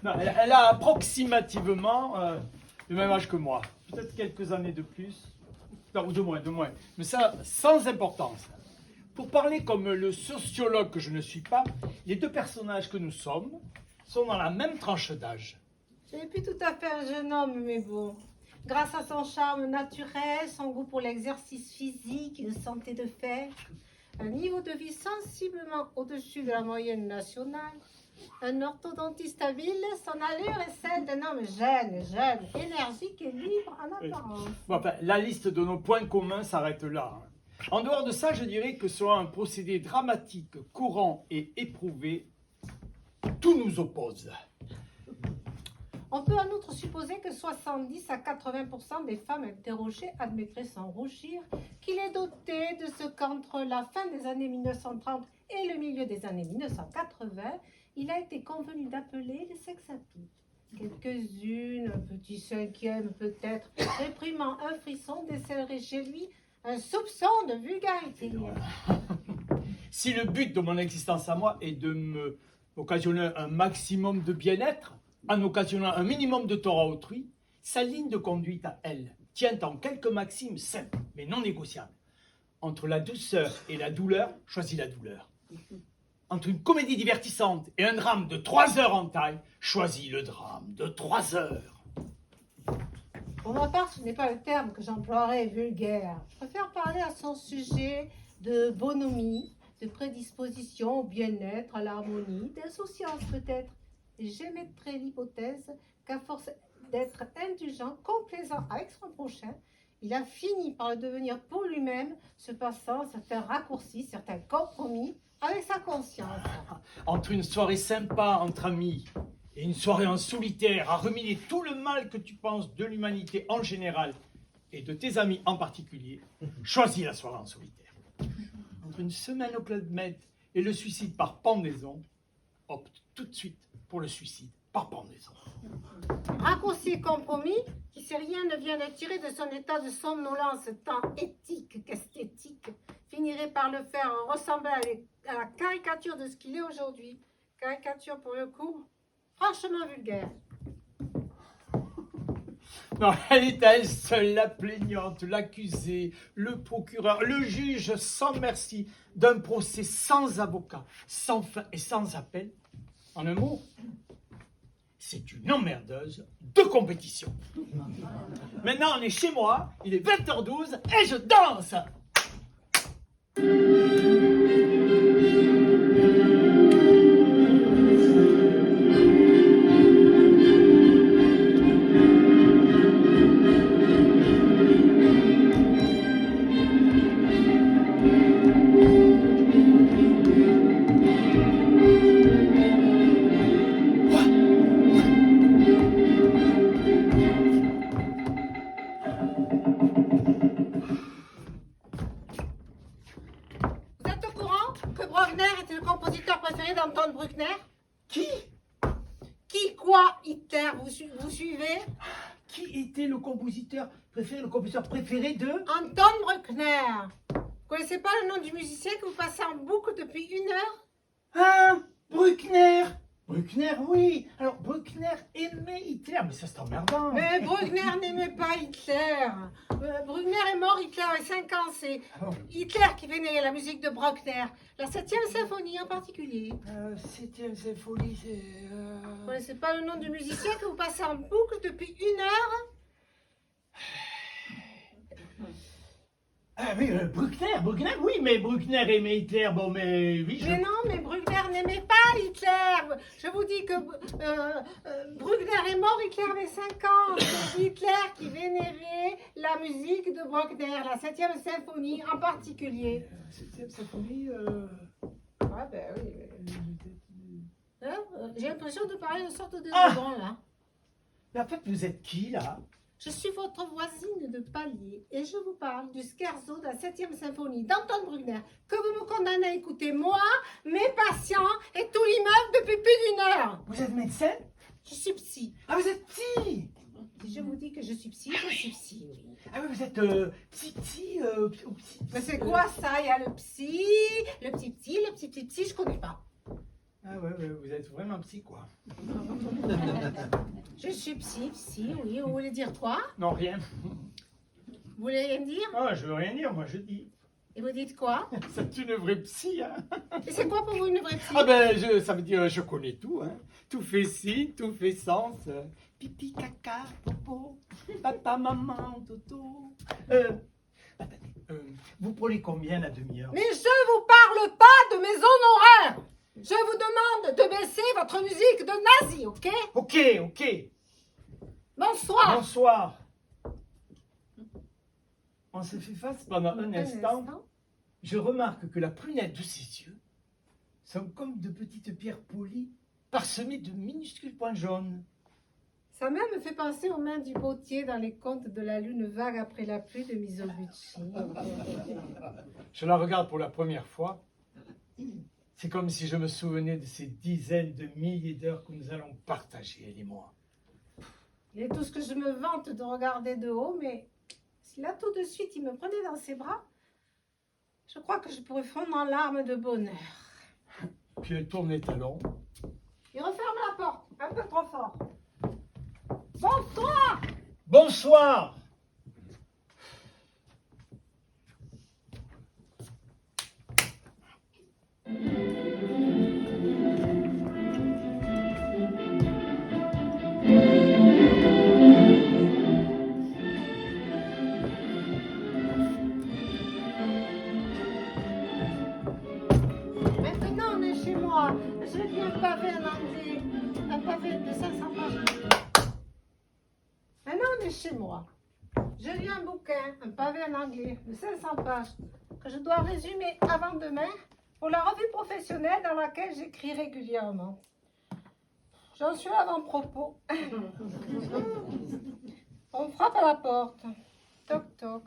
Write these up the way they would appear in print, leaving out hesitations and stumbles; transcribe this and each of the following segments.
Non, elle a approximativement le même âge que moi. Peut-être quelques années de plus. Non, ou de moins. Mais ça, sans importance. Pour parler comme le sociologue que je ne suis pas, les deux personnages que nous sommes sont dans la même tranche d'âge. Ce n'est plus tout à fait un jeune homme, mais bon. Grâce à son charme naturel, son goût pour l'exercice physique, une santé de fer, un niveau de vie sensiblement au-dessus de la moyenne nationale, un orthodontiste habile, son allure est celle d'un homme jeune, énergique et libre en apparence. Bon, enfin, la liste de nos points communs s'arrête là. En dehors de ça, je dirais que selon un procédé dramatique, courant et éprouvé, tout nous oppose. On peut en outre supposer que 70 à 80% des femmes interrogées admettraient sans rougir qu'il est doté de ce qu'entre la fin des années 1930 et le milieu des années 1980, il a été convenu d'appeler les sex-appeal. Quelques-unes, un petit cinquième peut-être, réprimant un frisson, décèlerait chez lui un soupçon de vulgarité. Si le but de mon existence à moi est de me occasionner un maximum de bien-être, en occasionnant un minimum de tort à autrui, sa ligne de conduite à elle tient en quelques maximes simples, mais non négociables. Entre la douceur et la douleur, choisis la douleur. Entre une comédie divertissante et un drame de 3 heures en taille, choisis le drame de 3 heures. Pour ma part, ce n'est pas le terme que j'emploierais vulgaire. Je préfère parler à son sujet de bonhomie, de prédisposition au bien-être, à l'harmonie, d'insouciance peut-être. Et j'émettrai l'hypothèse qu'à force d'être indulgent, complaisant avec son prochain, il a fini par le devenir pour lui-même, se passant certains raccourcis, certains compromis avec sa conscience. Entre une soirée sympa entre amis et une soirée en solitaire à ruminer tout le mal que tu penses de l'humanité en général et de tes amis en particulier, choisis la soirée en solitaire. Entre une semaine au Club Med et le suicide par pendaison, opte tout de suite pour le suicide par pendaison. Raccourci et compromis, qui si rien ne vient de tirer de son état de somnolence tant éthique qu'esthétique, finirait par le faire ressembler à la caricature de ce qu'il est aujourd'hui. Caricature pour le coup, franchement vulgaire. Non, elle est à elle seule, la plaignante, l'accusée, le procureur, le juge sans merci d'un procès sans avocat, sans fin et sans appel. En un mot, c'est une emmerdeuse de compétition. Maintenant, on est chez moi, il est 20h12 et je danse. Vous êtes au courant que Bruckner était le compositeur préféré d'Anton Bruckner? Qui Qui, quoi, Hitler, vous suivez? Qui était le compositeur préféré de... Anton Bruckner. Vous connaissez pas le nom du musicien que vous passez en boucle depuis 1 heure? Ah, Bruckner. Bruckner, oui. Alors, Bruckner aimait Hitler, mais ça c'est emmerdant. Mais Bruckner n'aimait pas Hitler. Bruckner est mort, Hitler avait 5 ans. C'est Hitler qui vénérait la musique de Bruckner. La 7e symphonie en particulier. 7e symphonie, c'est... Vous connaissez pas le nom du musicien que vous passez en boucle depuis 1 heure? Ah oui, Bruckner, oui, mais Bruckner aimait Hitler, bon, mais oui, Mais non, mais Bruckner n'aimait pas Hitler. Je vous dis que Bruckner est mort, Hitler avait 5 ans. C'est Hitler qui vénérait la musique de Bruckner, la 7e symphonie en particulier. 7e symphonie, Ah ben oui. Hein, j'ai l'impression de parler de sorte de Ah dragon, là. Mais en fait, vous êtes qui, là? Je suis votre voisine de palier et je vous parle du scherzo de la 7e symphonie d'Anton Bruckner que vous me condamnez à écouter, moi, mes patients et tout l'immeuble depuis plus d'1 heure. Vous êtes médecin? Je suis psy. Ah, vous êtes psy! Si je vous dis que je suis psy, je suis psy, oui. Ah oui, vous êtes psy. Mais c'est quoi ça? Il y a le psy, le petit, je connais pas. Ah ouais, vous êtes vraiment vraiment psy, quoi. Je suis psy, oui. Vous voulez dire quoi? Non, rien. Vous voulez rien dire? Ah, je veux rien dire, moi je dis. Et vous dites quoi? C'est une vraie psy, hein. Et c'est quoi pour vous une vraie psy? Ah ben, ça veut dire je connais tout, hein. Tout fait ci, tout fait sens. Pipi, caca, popo, papa, maman, toto. Attendez, vous prenez combien la demi-heure? Mais je vous parle pas de mes honoraires. Je vous demande de baisser votre musique de nazi, ok? Ok. Bonsoir. Bonsoir. On se fait face pendant un instant. Je remarque que la prunelle de ses yeux sont comme de petites pierres polies parsemées de minuscules points jaunes. Sa main me fait penser aux mains du potier dans les contes de la lune vague après la pluie de Mizoguchi. Je la regarde pour la première fois. C'est comme si je me souvenais de ces dizaines de milliers d'heures que nous allons partager, elle et moi. Il est tout ce que je me vante de regarder de haut, mais si là tout de suite il me prenait dans ses bras, je crois que je pourrais fondre en larmes de bonheur. Puis elle tourne les talons. Il referme la porte, un peu trop fort. Bonsoir. Bonsoir. Maintenant on est chez moi. Je lis un pavé en anglais, un pavé de 500 pages. Maintenant on est chez moi. Je lis un bouquin, un pavé en anglais de 500 pages que je dois résumer avant demain pour la revue professionnelle dans laquelle j'écris régulièrement. J'en suis à l'avant-propos. On frappe à la porte. Toc toc.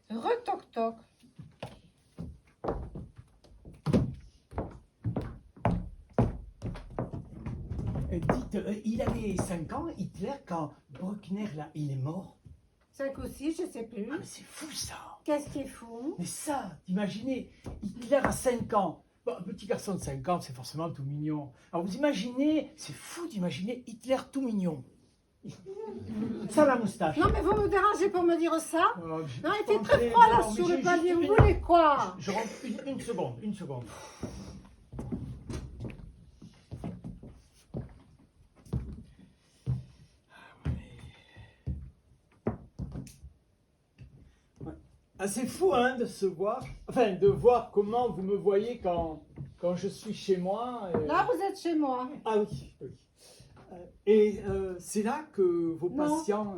Retoc toc. Dites, il avait 5 ans, Hitler, quand Bruckner, là, il est mort. 5 ou 6, je sais plus. Ah, mais c'est fou, ça. Qu'est-ce qui est fou? Mais ça, imaginez, Hitler à 5 ans. Bon, un petit garçon de 5 ans, c'est forcément tout mignon. Alors vous imaginez, c'est fou d'imaginer Hitler tout mignon. Ça, la moustache. Non, mais vous me dérangez pour me dire ça? Non, Non, il fait très froid là sur le palier. Vous voulez quoi? Je rentre une seconde, une seconde. Ah, c'est fou, hein, de se voir, enfin, de voir comment vous me voyez quand je suis chez moi. Là, vous êtes chez moi. Ah oui, oui. Et c'est là que vos Non. patients...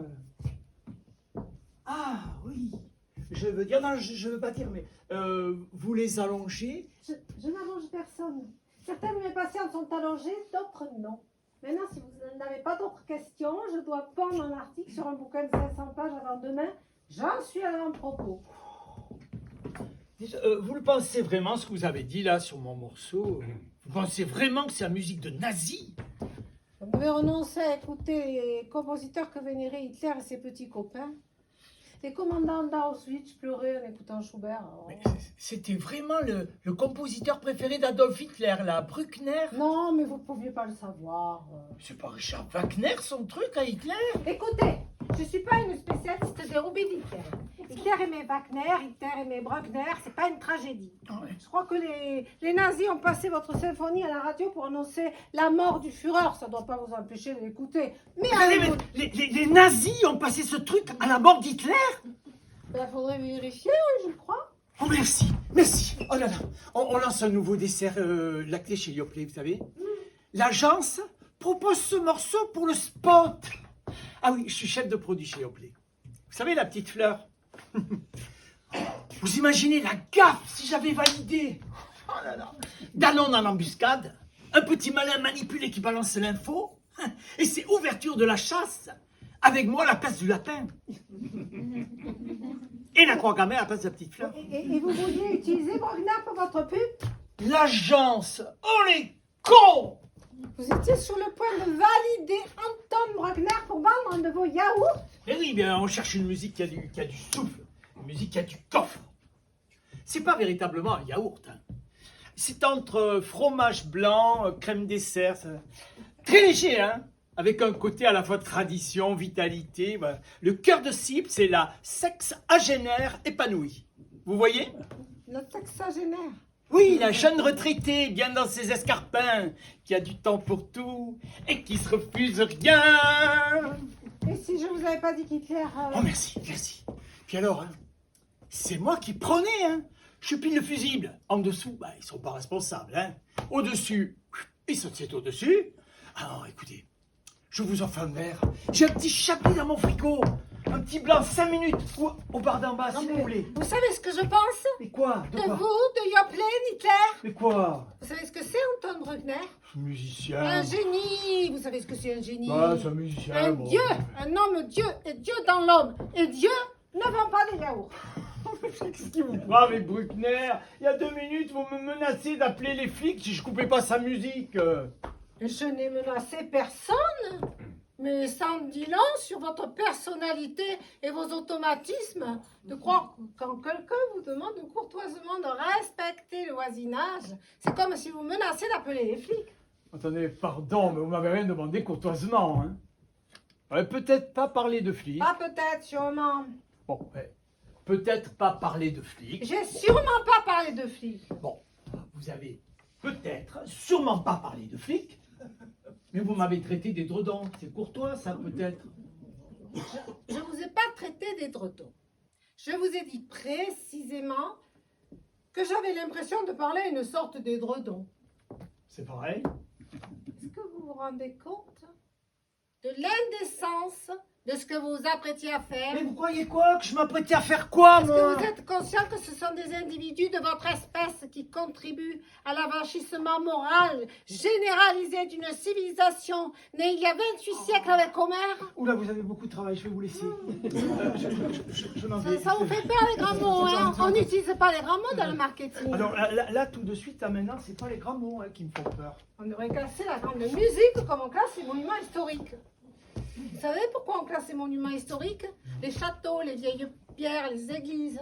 Ah oui, je veux dire, non, je veux pas dire, mais vous les allongez. Je n'allonge personne. Certains de mes patients sont allongés, d'autres non. Maintenant, si vous n'avez pas d'autres questions, je dois pondre un article sur un bouquin de 500 pages avant demain. J'en suis à l'avant-propos. Vous le pensez vraiment, ce que vous avez dit là sur mon morceau? Vous pensez vraiment que c'est la musique de nazi? Vous devez renoncer à écouter les compositeurs que vénéraient Hitler et ses petits copains. Les commandants d'Auschwitz pleuraient en écoutant Schubert. Alors. Mais c'était vraiment le compositeur préféré d'Adolf Hitler, là, Bruckner. Non, mais vous ne pouviez pas le savoir. C'est pas Richard Wagner, son truc à Hitler? Écoutez, je ne suis pas une spécialiste des roubilles d'Hitler. Hitler aimait Wagner, Hitler aimait Bruckner, c'est pas une tragédie. Ouais. Je crois que les nazis ont passé votre symphonie à la radio pour annoncer la mort du Führer. Ça ne doit pas vous empêcher de l'écouter. Mais Les nazis ont passé ce truc à la mort d'Hitler? il faudrait vérifier, oui, je le crois. Oh merci, merci. Oh là là, on lance un nouveau dessert lacté chez Yoplait, vous savez. L'agence propose ce morceau pour le spot. Ah oui, je suis chef de produit chez Yoplait. Vous savez, la petite fleur. Vous imaginez la gaffe si j'avais validé. Oh là là. Danone en embuscade, un petit malin manipulé qui balance l'info, et c'est ouverture de la chasse. Avec moi, la place du lapin. Et la croix gammée à la place de la petite fleur. Et vous vouliez utiliser Bruckner pour votre pub? L'agence, oh les cons! Vous étiez sur le point de valider Anton Bruckner pour vendre un de vos yaourts? Eh oui, bien, on cherche une musique qui a du souffle, une musique qui a du coffre. C'est pas véritablement un yaourt. Hein. C'est entre fromage blanc, crème dessert. Très léger, hein? Avec un côté à la fois tradition, vitalité. Voilà. Le cœur de cible, c'est la sexagénaire épanouie. Vous voyez? Le sexagénaire. Oui, la jeune retraitée, bien dans ses escarpins, qui a du temps pour tout et qui se refuse rien. Et si je vous avais pas dit qu'Hitler... Oh, merci, merci. Puis alors, hein, c'est moi qui prenais, hein. Je pile le fusible. En dessous, bah, ils sont pas responsables, hein. Au-dessus, c'est au-dessus. Alors, écoutez, je vous offre un verre. J'ai un petit chablis dans mon frigo. Un petit blanc, 5 minutes. Ou au bar d'en bas, si vous voulez. Vous savez ce que je pense Mais quoi? de De quoi? vous, de Joplin, Hitler? Mais quoi? Vous savez ce que c'est, Anton Bruckner? Musicien. Un génie. Vous savez ce que c'est un génie? Ah, c'est un musicien. Un bon. dieu, un homme Dieu, et Dieu dans l'homme. Et Dieu ne vend pas des yaourts. Qu'est-ce qui vous prend avec Bruckner? Il y a 2 minutes, vous me menacez d'appeler les flics si je coupais pas sa musique. Je n'ai menacé personne, mais ça en dit long sur votre personnalité et vos automatismes de croire que quand quelqu'un vous demande courtoisement de respecter le voisinage, c'est comme si vous menacez d'appeler les flics. Attendez, pardon, mais vous m'avez rien demandé courtoisement, hein. Ouais, peut-être pas parler de flics. Pas peut-être, sûrement. Bon, ouais, peut-être pas parler de flics. J'ai sûrement pas parlé de flics. Bon, vous avez peut-être, sûrement pas parlé de flics, mais vous m'avez traité d'édredon. C'est courtois, ça, peut-être. Je vous ai pas traité d'édredon. Je vous ai dit précisément que j'avais l'impression de parler à une sorte d'édredon. C'est pareil. Est-ce que vous vous rendez compte de l'indécence de ce que vous vous apprêtiez à faire? Mais vous croyez quoi? Que je m'apprêtais à faire quoi, Est-ce moi? que vous êtes conscient que ce sont des individus de votre espèce qui contribuent à l'avachissement moral généralisé d'une civilisation née il y a 28 siècles avec Homère? Oula, vous avez beaucoup de travail, je vais vous laisser. Je m'en vais. Ça vous fait peur les grands mots, hein? On n'utilise pas les grands mots dans le marketing. Alors là, tout de suite, là maintenant, c'est pas les grands mots, hein, qui me font peur. On devrait classer la grande musique comme on classe les monuments historiques. Vous savez pourquoi on classe les monuments historiques? Les châteaux, les vieilles pierres, les églises.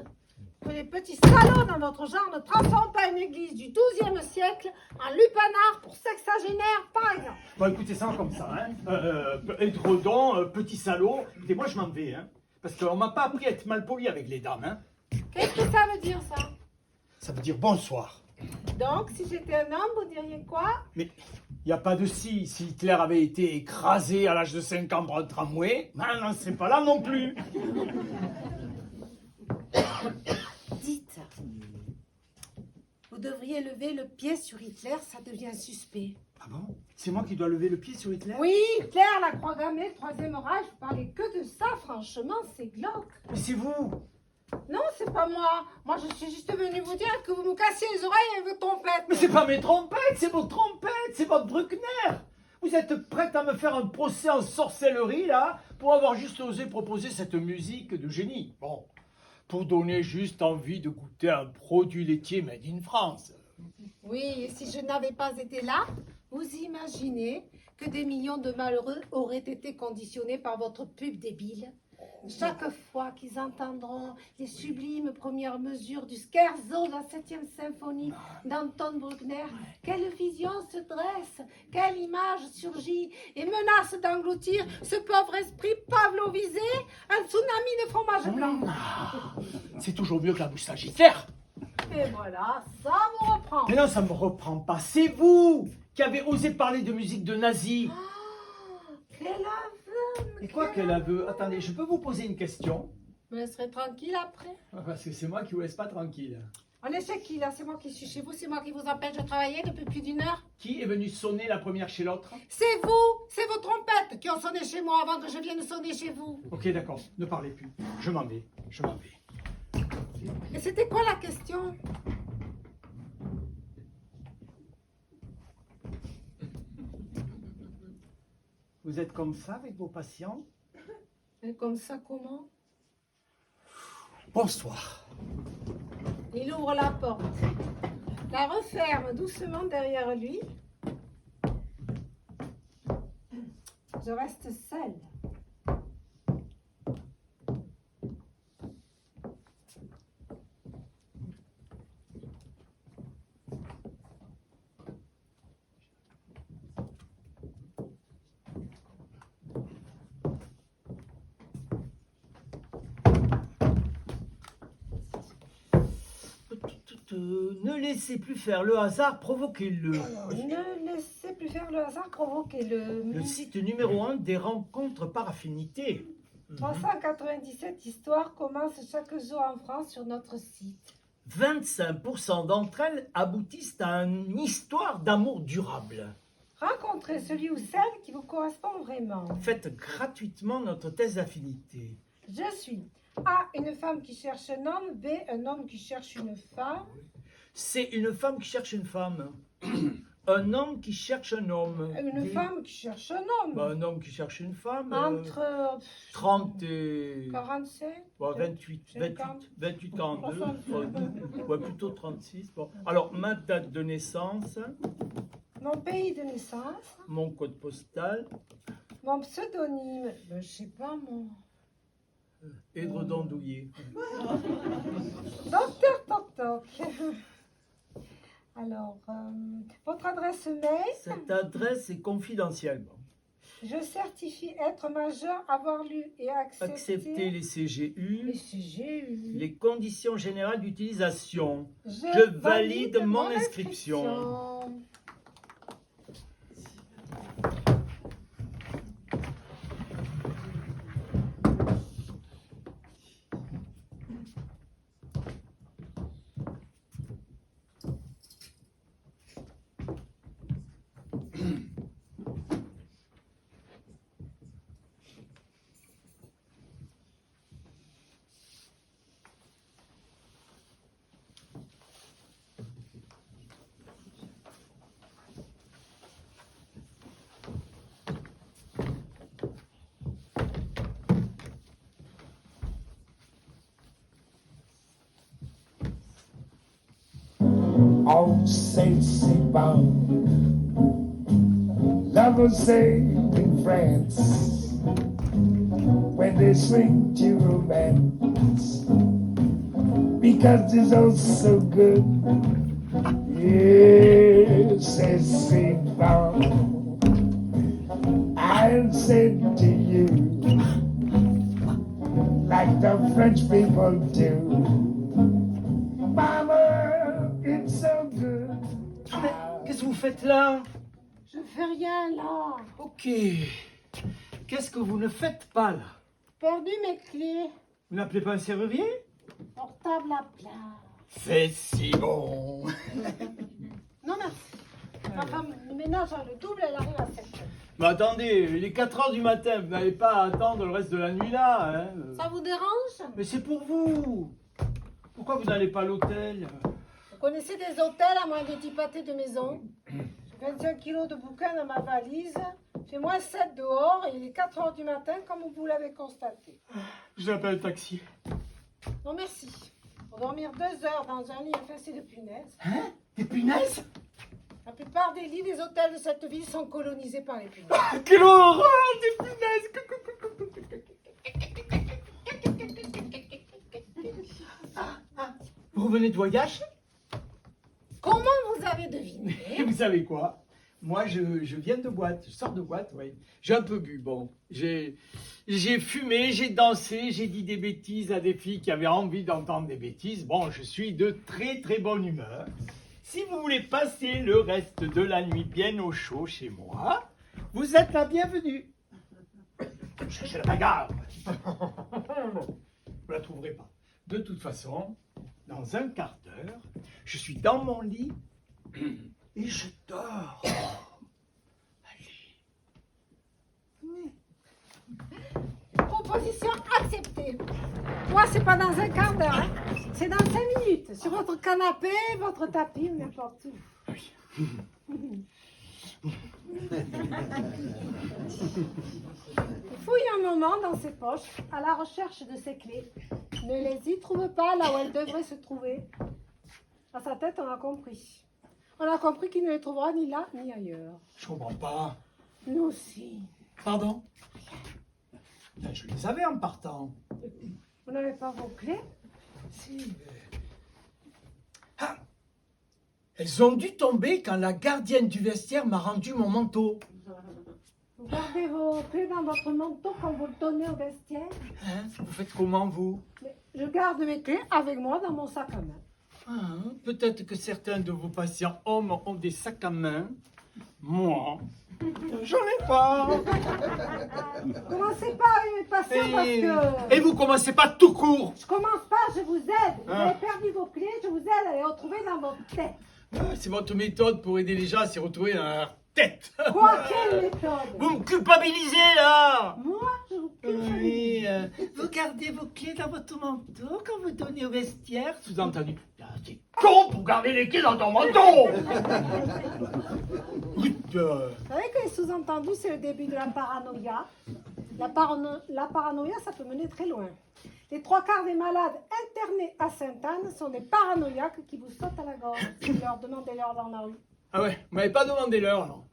Que les petits salauds dans notre genre ne transforment pas une église du XIIe siècle en lupanar pour sexagénaire, par exemple. Bon, écoutez, ça va comme ça, hein. Édredon, petit salaud. Écoutez, moi, je m'en vais, hein. Parce qu'on m'a pas appris à être mal poli avec les dames, hein. Qu'est-ce que ça veut dire, ça? Ça veut dire bonsoir. Donc, si j'étais un homme, vous diriez quoi? Mais il n'y a pas de si. Si Hitler avait été écrasé à l'âge de 5 ans par un tramway, ben, on n'en serait pas là non plus. Dites, vous devriez lever le pied sur Hitler, ça devient suspect. Ah bon? C'est moi qui dois lever le pied sur Hitler? Oui, Hitler, la croix gammée, le troisième Reich, vous parlez que de ça, franchement, c'est glauque. Mais c'est vous. Non, c'est pas moi. Moi, je suis juste venue vous dire que vous me cassiez les oreilles avec vos trompettes. Mais c'est pas mes trompettes, c'est vos trompettes, c'est votre Bruckner. Vous êtes prête à me faire un procès en sorcellerie, là, pour avoir juste osé proposer cette musique de génie. Bon, pour donner juste envie de goûter un produit laitier made in France. Oui, et si je n'avais pas été là, vous imaginez que des millions de malheureux auraient été conditionnés par votre pub débile. Chaque fois qu'ils entendront les sublimes premières mesures du scherzo de la 7e symphonie d'Anton Bruckner, quelle vision se dresse, quelle image surgit et menace d'engloutir ce pauvre esprit pavlovisé, un tsunami de fromage blanc. C'est toujours mieux que la moustache Hitler. Et voilà, ça vous reprend. Mais non, ça me reprend pas. C'est vous qui avez osé parler de musique de nazi. Ah, quel aveu! Et quoi qu'elle aveu? Attendez, je peux vous poser une question? Me laisserez tranquille après. Parce que c'est moi qui vous laisse pas tranquille. On est chez qui là? C'est moi qui suis chez vous, c'est moi qui vous empêche de travailler depuis plus d'1 heure. Qui est venu sonner la première chez l'autre? C'est vous, c'est vos trompettes qui ont sonné chez moi avant que je vienne sonner chez vous. Ok, d'accord, ne parlez plus. Je m'en vais, je m'en vais. Et c'était quoi la question? Vous êtes comme ça avec vos patients? Et comme ça, comment? Bonsoir. Il ouvre la porte, la referme doucement derrière lui. Je reste seule. Ne laissez plus faire le hasard, provoquez-le. Alors, ne laissez plus faire le hasard, provoquez-le. Le site numéro 1 des rencontres par affinité. 397 histoires commencent chaque jour en France sur notre site. 25% d'entre elles aboutissent à une histoire d'amour durable. Rencontrez celui ou celle qui vous correspond vraiment. Faites gratuitement notre thèse d'affinité. Je suis A, une femme qui cherche un homme. B, un homme qui cherche une femme. C'est une femme qui cherche une femme. Un homme qui cherche un homme. Une femme qui cherche un homme. Bah, un homme qui cherche une femme. Entre 30 et... 47. Bon, 28, 50. 42. 62. Ouais, plutôt 36. Bon. Alors, ma date de naissance, Mon pays de naissance. mon code postal, Mon pseudonyme. Je sais pas, mon. édredon douillet. Docteur Toc Toc. Alors, votre adresse mail. Cette adresse est confidentielle. Bon. Je certifie être majeur, avoir lu et accepté. Acceptez les CGU, Les CGU. les conditions générales d'utilisation. Je valide mon inscription. Old Saint bound, lovers say in France, when they swing to romance, because it's all so good. Yes, Saint bound, I'll say to you, like the French people do. Mama, it's so good. Mais qu'est-ce que vous faites là? Je fais rien là. Ok. Qu'est-ce que vous ne faites pas là? Perdu mes clés. Vous n'appelez pas un serrurier? Portable à plat. C'est si bon. Non merci. Ma femme le ménage a le double, elle arrive à 7 heures. Mais attendez, il est 4 heures du matin, vous n'allez pas attendre le reste de la nuit là, hein? Ça vous dérange? Mais c'est pour vous. Pourquoi vous n'allez pas à l'hôtel? Vous connaissez des hôtels à moins de 10 pâtés de maison? J'ai 25 kilos de bouquins dans ma valise. J'ai moins 7 dehors et il est 4 heures du matin comme vous l'avez constaté. Je vous appelle un taxi. Non merci. Pour dormir 2 heures dans un lit infesté de punaises. Hein? Des punaises? La plupart des lits des hôtels de cette ville sont colonisés par les punaises. Quelle horreur! Des punaises! Vous revenez de voyage? Comment vous avez deviné? Et vous savez quoi? Moi, je viens de boîte, je sors de boîte, oui. J'ai un peu bu, bon. J'ai fumé, j'ai dansé, j'ai dit des bêtises à des filles qui avaient envie d'entendre des bêtises. Bon, je suis de très très bonne humeur. Si vous voulez passer le reste de la nuit bien au chaud chez moi, vous êtes la bienvenue. Cherchez la bagarre. Vous la trouverez pas. De toute façon, dans un quart d'heure, je suis dans mon lit et je dors. Proposition acceptée. Moi, c'est pas dans un quart d'heure, hein. C'est dans 5 minutes. Sur votre canapé, votre tapis, ou n'importe où. Oui. Il fouille un moment dans ses poches à la recherche de ses clés. Ne les y trouve pas là où elles devraient se trouver. À sa tête, on a compris. On a compris qu'il ne les trouvera ni là ni ailleurs. Je comprends pas. Nous aussi. Pardon? Ben, je les avais en partant. Vous n'avez pas vos clés? Si. Ah! Elles ont dû tomber quand la gardienne du vestiaire m'a rendu mon manteau. Vous gardez vos clés dans votre manteau quand vous le donnez au vestiaire? Hein? Vous faites comment, vous? Mais je garde mes clés avec moi dans mon sac à main. Peut-être que certains de vos patients hommes ont des sacs à main. Moi, j'en ai pas. Commencez pas à être patient parce que... Et vous commencez pas tout court. Je commence pas, je vous aide. Vous Ah. avez perdu vos clés, je vous aide à les retrouver dans votre tête. C'est votre méthode pour aider les gens à s'y retrouver dans leur tête. Quoi, quelle méthode? Vous me culpabilisez là. Moi, je vous Oui, vous gardez vos clés dans votre manteau quand vous donnez au vestiaire. Sous-entendu, c'est con pour garder les clés dans ton manteau. Vous savez que les sous-entendus, c'est le début de la paranoïa. La paranoïa, ça peut mener très loin. Les 3/4 des malades internés à Sainte-Anne sont des paranoïaques qui vous sautent à la gorge si vous leur demandez l'heure dans la rue. Ah ouais, vous m'avez pas demandé l'heure, non.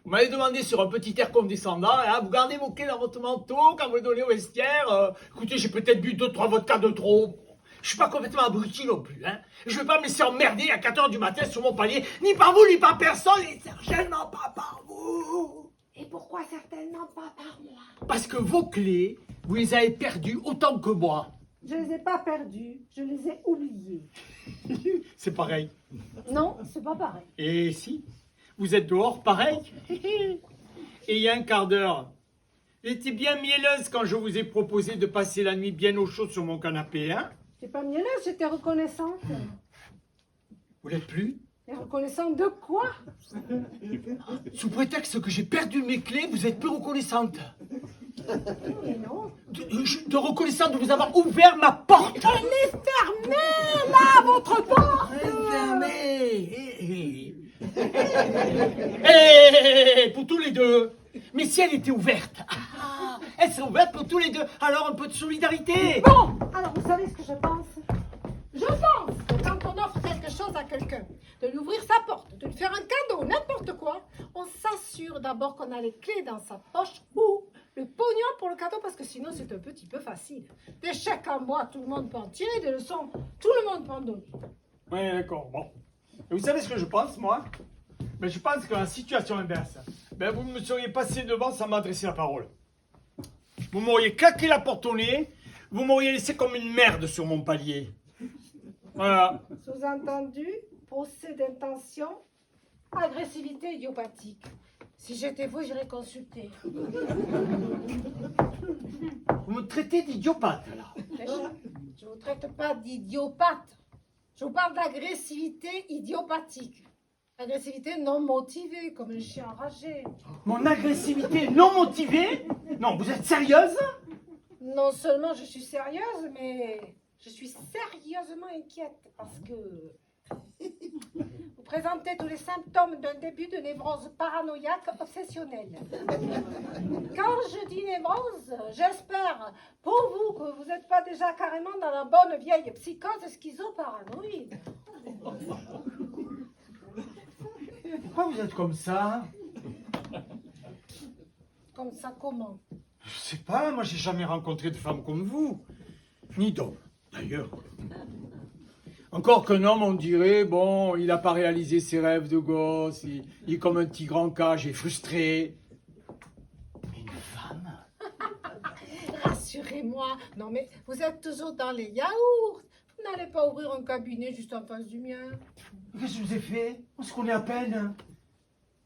Vous m'avez demandé sur un petit air condescendant, hein, vous gardez vos clés dans votre manteau quand vous les donnez au vestiaire. Écoutez, j'ai peut-être bu 2-3 vodkas de trop. Je suis pas complètement abruti non plus, hein. Je vais pas me laisser emmerder à 4h du matin sur mon palier, ni par vous, ni par personne, et certainement pas par vous. Et pourquoi certainement pas par moi? Parce que vos clés, vous les avez perdues autant que moi. Je les ai pas perdus, je les ai oubliés. C'est pareil. Non, c'est pas pareil. Et si, vous êtes dehors, pareil. Et il y a un quart d'heure, j'étais bien mielleuse quand je vous ai proposé de passer la nuit bien au chaud sur mon canapé, hein. C'est pas mielleuse, j'étais reconnaissante. Vous l'êtes plus? Et reconnaissante de quoi? Sous prétexte que j'ai perdu mes clés, vous êtes plus reconnaissante. Mais non. De reconnaissante de vous avoir ouvert ma porte. Elle est fermée, là, votre porte! Fermée. Pour tous les deux. Mais si elle était ouverte, elle serait ouverte pour tous les deux. Alors un peu de solidarité. Bon, alors vous savez ce que je pense? Je pense que quand on offre quelque chose à quelqu'un, de lui ouvrir sa porte, de lui faire un cadeau, n'importe quoi, on s'assure d'abord qu'on a les clés dans sa poche ou le pognon pour le cadeau, parce que sinon c'est un petit peu facile. Des chèques en bois, tout le monde peut en tirer, des leçons, tout le monde peut en donner. Oui, d'accord, bon. Et vous savez ce que je pense, moi? Mais je pense qu'en situation inverse, vous me seriez passé devant sans m'adresser la parole. Vous m'auriez claqué la porte au nez, vous m'auriez laissé comme une merde sur mon palier. Voilà. Sous-entendu, procès d'intention, agressivité idiopathique. Si j'étais vous, j'irais consulter. Vous me traitez d'idiopathe, là. Je ne vous traite pas d'idiopathe. Je vous parle d'agressivité idiopathique. Agressivité non motivée, comme un chien enragé. Mon agressivité non motivée? Non, vous êtes sérieuse? Non seulement je suis sérieuse, mais je suis sérieusement inquiète parce que vous présentez tous les symptômes d'un début de névrose paranoïaque obsessionnelle. Quand je dis névrose, j'espère pour vous que vous n'êtes pas déjà carrément dans la bonne vieille psychose schizoparanoïde. Pourquoi vous êtes comme ça? Comme ça, comment? Je sais pas, moi j'ai jamais rencontré de femme comme vous. Ni d'homme, d'ailleurs. Encore qu'un homme, on dirait, bon, il n'a pas réalisé ses rêves de gosse, il est comme un tigre en cage et frustré. Mais une femme? Rassurez-moi. Non mais vous êtes toujours dans les yaourts. Vous n'allez pas ouvrir un cabinet juste en face du mien. Qu'est-ce que je vous ai fait? On se connaît à peine.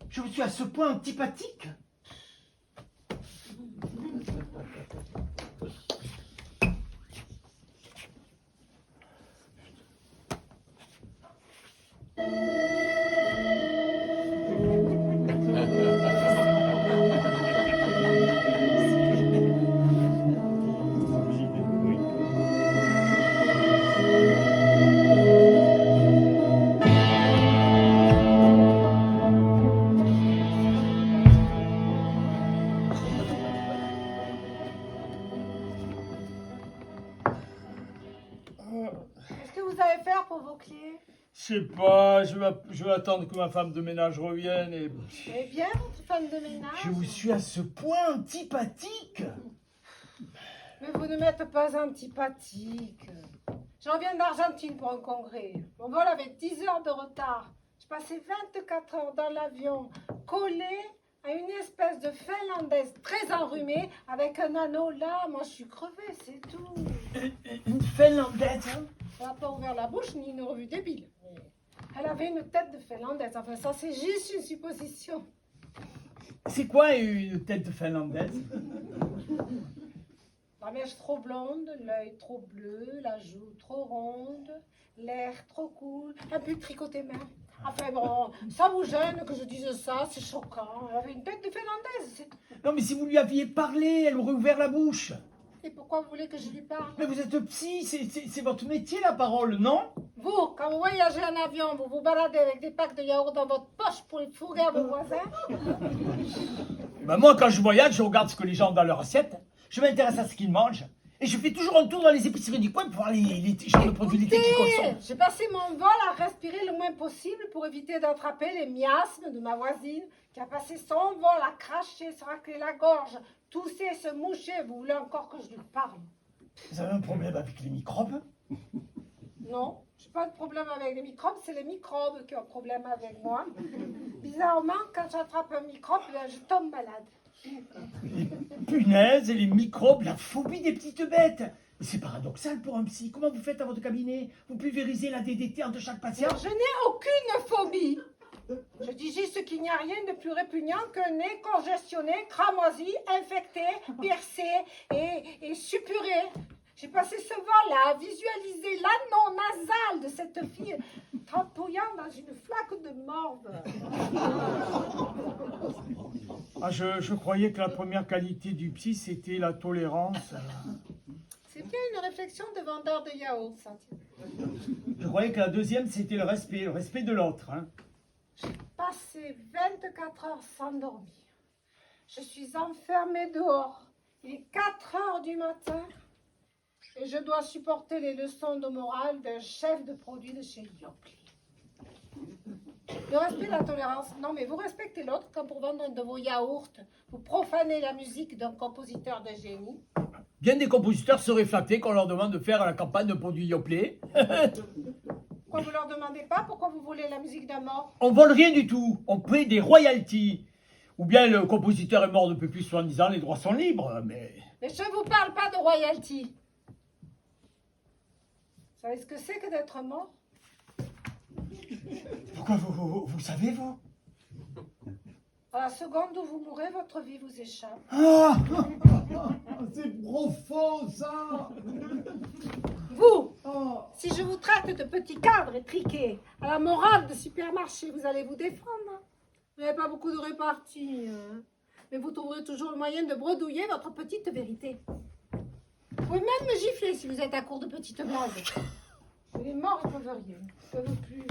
Je vous suis à ce point antipathique. Qu'est-ce que vous allez faire pour vos clés? Je sais pas, je vais attendre que ma femme de ménage revienne et... Eh bien, votre femme de ménage. Je vous suis à ce point antipathique. Mais vous ne m'êtes pas antipathique. Je reviens d'Argentine pour un congrès. Mon vol avait 10 heures de retard. Je passais 24 heures dans l'avion, collée à une espèce de finlandaise très enrhumée avec un anneau là. Moi, je suis crevée, c'est tout. Une finlandaise, hein? Elle n'a pas ouvert la bouche ni une revue débile. Elle avait une tête de finlandaise. Enfin, ça, c'est juste une supposition. C'est quoi une tête finlandaise? La mèche trop blonde, l'œil trop bleu, la joue trop ronde, l'air trop cool, un peu tricoté main. Enfin bon, ça vous gêne que je dise ça, c'est choquant. Elle avait une tête de finlandaise, c'est tout. Non, mais si vous lui aviez parlé, elle aurait ouvert la bouche. Et pourquoi vous voulez que je lui parle? Mais vous êtes psy, c'est votre métier, la parole, non? Vous, quand vous voyagez en avion, vous vous baladez avec des packs de yaourt dans votre poche pour les fourguer à vos voisins? Ben moi, quand je voyage, je regarde ce que les gens ont dans leur assiette. Je m'intéresse à ce qu'ils mangent. Et je fais toujours un tour dans les épiceries du coin pour voir les genres de produits laitiers qu'ils consomment. J'ai passé mon vol à respirer le moins possible pour éviter d'attraper les miasmes de ma voisine qui a passé son vol à cracher, se racler la gorge, tousser, se moucher. Vous voulez encore que je lui parle? Vous avez un problème avec les microbes? Non, j'ai pas de problème avec les microbes, c'est les microbes qui ont un problème avec moi. Bizarrement, quand j'attrape un microbe, je tombe malade. Les punaises et les microbes, la phobie des petites bêtes. Mais c'est paradoxal pour un psy. Comment vous faites à votre cabinet? Vous pulvérisez la DDT entre chaque patient? Alors, je n'ai aucune phobie. Je dis juste qu'il n'y a rien de plus répugnant qu'un nez congestionné, cramoisi, infecté, piercé et suppuré. J'ai passé ce vol à visualiser l'anneau nasal de cette fille trempouillant dans une flaque de morve. Ah, je croyais que la première qualité du psy, c'était la tolérance. C'est bien une réflexion de vendeur de yaourt, ça. Je croyais que la deuxième, c'était le respect de l'autre. Hein. J'ai passé 24 heures sans dormir. Je suis enfermée dehors. Il est 4 heures du matin et je dois supporter les leçons de morale d'un chef de produit de chez Yoplait. Le respect, la tolérance. Non, mais vous respectez l'autre quand pour vendre un de vos yaourts, vous profanez la musique d'un compositeur de génie. Bien des compositeurs seraient flattés qu'on leur demande de faire la campagne de produits Yoplait. Pourquoi vous leur demandez pas? Pourquoi vous volez la musique d'un mort? On vole rien du tout. On paie des royalties. Ou bien le compositeur est mort depuis plus de 70 ans, les droits sont libres, mais... Mais je ne vous parle pas de royalty. Vous savez ce que c'est que d'être mort? Pourquoi vous savez, vous? À la seconde où vous mourrez, votre vie vous échappe. Ah c'est profond, ça. Vous, si je vous traite de petit cadre étriqué à la morale de supermarché, vous allez vous défendre. Vous n'avez pas beaucoup de répartie, hein. Mais vous trouverez toujours le moyen de bredouiller votre petite vérité. Vous pouvez même me gifler si vous êtes à court de petites blagues. Mais les morts, ils ne peuvent rien, ils ne peuvent plus.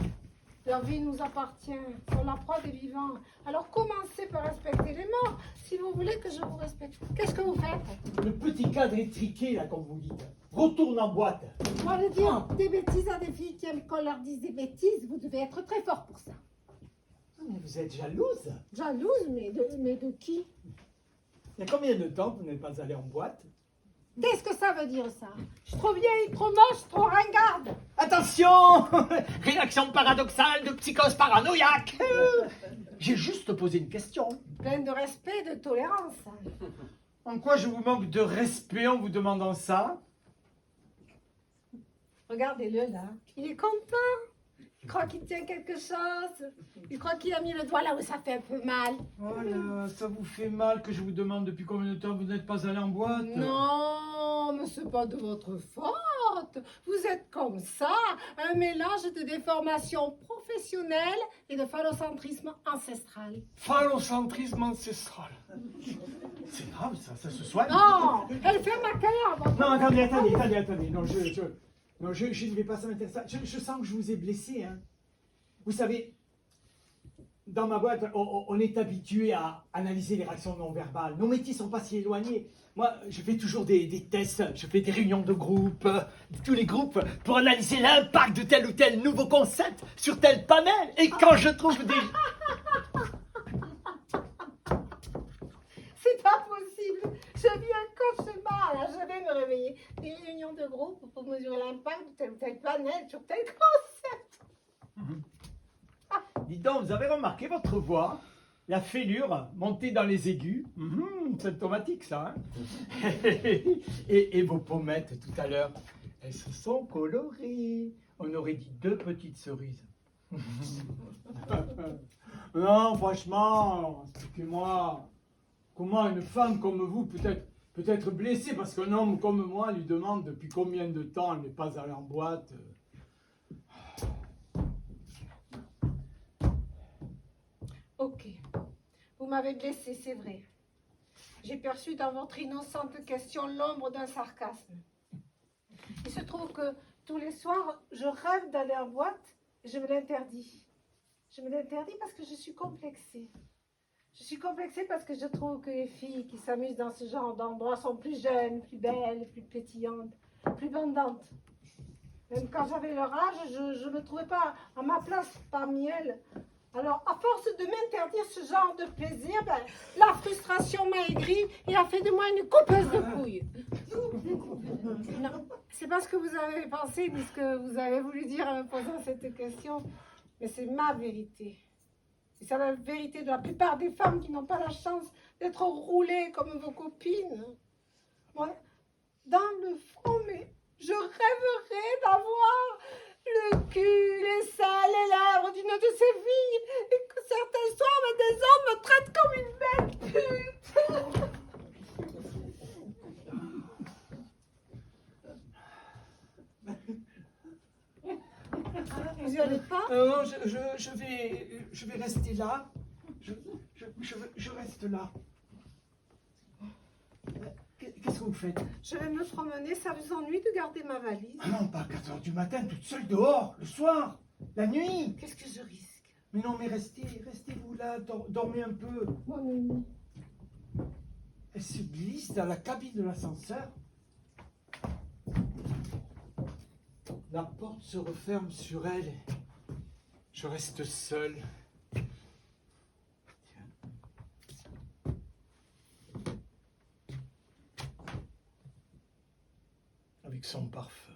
Leur vie nous appartient, ils sont la proie des vivants. Alors commencez par respecter les morts, si vous voulez que je vous respecte. Qu'est-ce que vous faites? Le petit cadre étriqué, là, comme vous dites. Retourne en boîte. Moi, de dire des bêtises à des filles qui aiment qu'on leur dise des bêtises, vous devez être très fort pour ça. Mais vous êtes jalouse. Jalouse, mais de qui? Il y a combien de temps que vous n'êtes pas allé en boîte? Qu'est-ce que ça veut dire, ça? Je suis trop vieille, trop moche, trop ringarde. Attention. Réaction paradoxale de psychose paranoïaque. J'ai juste posé une question. Pleine de respect et de tolérance. En quoi je vous manque de respect en vous demandant ça? Regardez-le, là. Il est content. Il croit qu'il tient quelque chose. Il croit qu'il a mis le doigt là où ça fait un peu mal. Oh là, ça vous fait mal que je vous demande depuis combien de temps vous n'êtes pas allé en boîte? Non, mais c'est pas de votre faute. Vous êtes comme ça, un mélange de déformation professionnelle et de phallocentrisme ancestral. Phallocentrisme ancestral. C'est grave ça se soigne. Non, elle fait ma carrière. Non, attendez. Non, je ne vais pas ça m'intéresser. Je sens que je vous ai blessé. Hein. Vous savez, dans ma boîte, on est habitué à analyser les réactions non verbales. Nos métiers ne sont pas si éloignés. Moi, je fais toujours des tests, je fais des réunions de groupe, tous les groupes, pour analyser l'impact de tel ou tel nouveau concept sur tel panel. Et quand je trouve des... C'est pas possible. Je vis un cauchemar. Je vais me réveiller. Des réunions de groupe pour mesurer l'impact de tel ou tel panel sur tel concept. Dis donc, vous avez remarqué votre voix? La fêlure montée dans les aigus. Symptomatique, ça. Hein. Et vos pommettes, tout à l'heure, elles se sont colorées. On aurait dit 2 petites cerises. Non, franchement, expliquez-moi, comment une femme comme vous peut être blessée parce qu'un homme comme moi lui demande depuis combien de temps elle n'est pas allée en boîte. Ok, vous m'avez blessé, c'est vrai. J'ai perçu dans votre innocente question l'ombre d'un sarcasme. Il se trouve que tous les soirs, je rêve d'aller en boîte et je me l'interdis. Je me l'interdis parce que je suis complexée. Je suis complexée parce que je trouve que les filles qui s'amusent dans ce genre d'endroit sont plus jeunes, plus belles, plus pétillantes, plus bandantes. Même quand j'avais leur âge, je ne me trouvais pas à ma place parmi elles. Alors, à force de m'interdire ce genre de plaisir, ben, la frustration m'a aigrie et a fait de moi une coupeuse de couilles. Non, c'est pas ce que vous avez pensé ni ce que vous avez voulu dire en me posant cette question, mais c'est ma vérité. Et c'est la vérité de la plupart des femmes qui n'ont pas la chance d'être roulées comme vos copines. Moi, dans le fond, mais je rêverais d'avoir le cul, les seins, les lèvres d'une de ces filles et que certains soirs, mais des hommes me traitent comme une belle pute. Vous y allez pas? Non, je vais rester là. Je reste là. Qu'est-ce que vous faites? Je vais me promener, ça vous ennuie de garder ma valise? Ah non, pas à 4 h du matin, toute seule dehors, le soir, la nuit. Qu'est-ce que je risque? Mais non, mais restez-vous là, dormez un peu. Bonne nuit. Elle se glisse dans la cabine de l'ascenseur. La porte se referme sur elle. Je reste seul. Avec son parfum.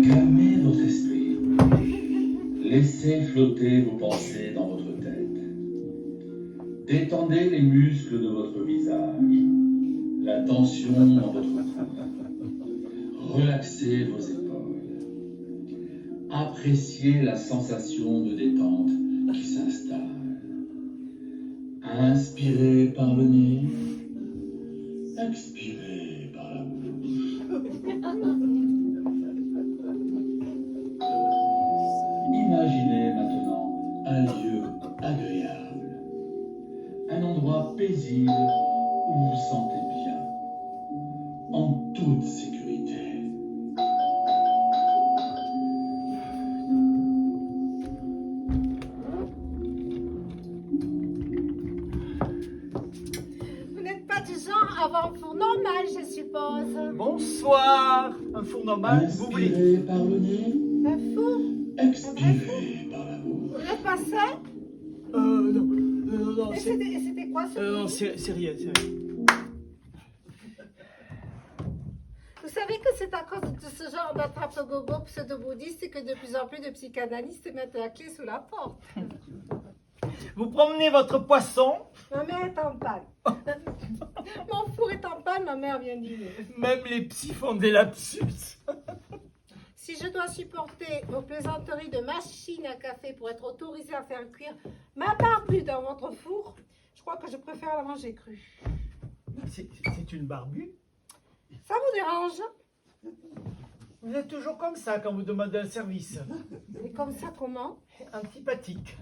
Calmez votre esprit. Laissez flotter vos pensées dans votre tête. Détendez les muscles de votre visage, la tension dans votre cou. Relaxez vos épaules. Appréciez la sensation de détente qui s'installe. Inspirez par le nez, expirez par la bouche. Imaginez maintenant un lieu agréable, un endroit paisible où vous vous sentez bien, en toute sécurité. Vous n'êtes pas du genre à avoir un four normal, je suppose. Bonsoir. Un four normal, vous voulez? Inspirez par le nez, Un four? expirez par la bouche. Vous n'êtes pas seul? Non, Et c'était quoi ce non, bruit? c'est rien, c'est rien. Vous savez que c'est à cause de ce genre d'attrape-gogo pseudo-bouddhiste que de plus en plus de psychanalystes mettent la clé sous la porte. Vous promenez votre poisson, Ma mère est en panne. Mon four est en panne, ma mère vient dîner. même les psys font des lapsus. Si je dois supporter vos plaisanteries de machine à café pour être autorisée à faire cuire ma barbue dans votre four, je crois que je préfère la manger crue. C'est une barbue. Ça vous dérange? Vous êtes toujours comme ça quand vous demandez un service. Et comme ça, comment? Antipathique.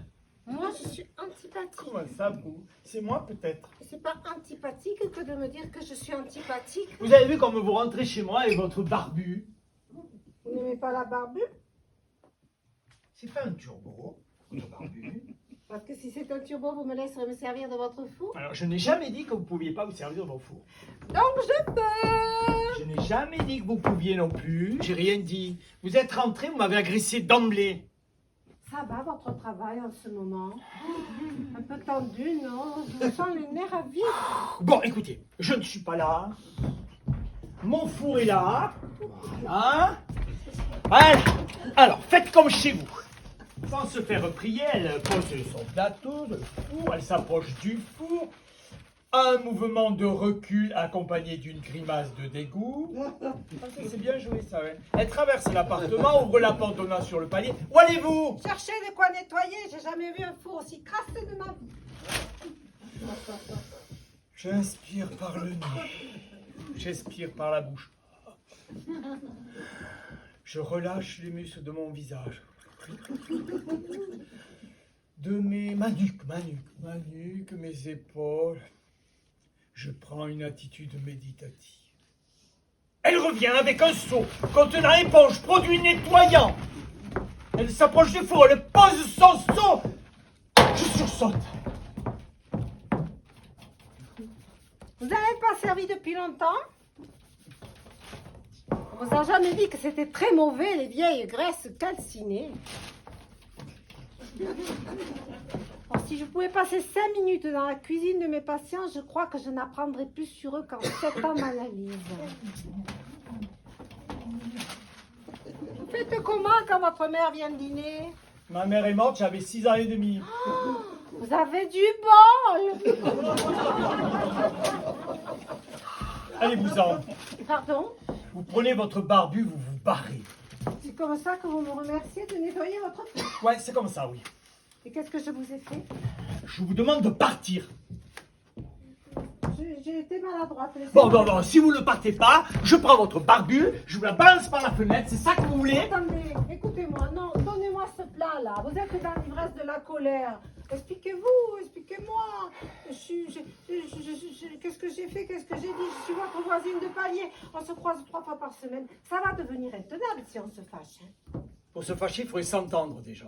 Moi, je suis antipathique. Comment ça, vous? C'est moi peut-être. C'est pas antipathique que de me dire que je suis antipathique. Vous avez vu comme vous rentrez chez moi avec votre barbu? Vous n'aimez pas la barbue? C'est pas un turbo, votre barbu. Parce que si c'est un turbo, vous me laisserez me servir de votre four. Alors, je n'ai jamais dit que vous ne pouviez pas vous servir de vos fours. Donc je peux. Je n'ai jamais dit que vous pouviez non plus. J'ai rien dit. Vous êtes rentré, vous m'avez agressé d'emblée. Ça va votre travail en ce moment? Un peu tendu, non? Je me sens les nerfs à vif. Bon, écoutez, je ne suis pas là. Mon four est là. Voilà. Voilà. Alors, faites comme chez vous. Sans se faire prier, elle pose son plateau de four, elle s'approche du four. Un mouvement de recul accompagné d'une grimace de dégoût. C'est bien joué ça, ouais. Elle traverse l'appartement, ouvre la porte donnant sur le palier. Où allez-vous? Cherchez de quoi nettoyer, j'ai jamais vu un four aussi crassé de ma vie. J'inspire par le nez. J'expire par la bouche. Je relâche les muscles de mon visage. De ma nuque, mes épaules. Je prends une attitude méditative. Elle revient avec un seau contenant éponge, produit nettoyant. Elle s'approche du four, elle pose son seau. Je sursaute. Vous n'avez pas servi depuis longtemps? On vous a jamais dit que c'était très mauvais, les vieilles graisses calcinées. Alors, si je pouvais passer 5 minutes dans la cuisine de mes patients, je crois que je n'apprendrais plus sur eux qu'en 7 ans d'analyse. Vous faites comment quand votre mère vient dîner? Ma mère est morte, j'avais 6 ans et demi. Vous avez du bol! Allez-vous-en. Pardon? Vous prenez votre barbu, vous vous barrez. C'est comme ça que vous me remerciez de nettoyer votre four? Ouais, c'est comme ça, oui. Et qu'est-ce que je vous ai fait? Je vous demande de partir. J'ai été maladroite. Bon, si vous ne partez pas, je prends votre barbu, je vous la balance par la fenêtre, c'est ça que vous voulez? Attendez, écoutez-moi, non, donnez-moi ce plat-là. Vous êtes dans l'ivresse de la colère. Expliquez-vous, expliquez-moi. Qu'est-ce que j'ai fait? Qu'est-ce que j'ai dit? Je suis votre voisine de palier. On se croise 3 fois par semaine. Ça va devenir intenable si on se fâche. Hein. Pour se fâcher, il faudrait s'entendre déjà.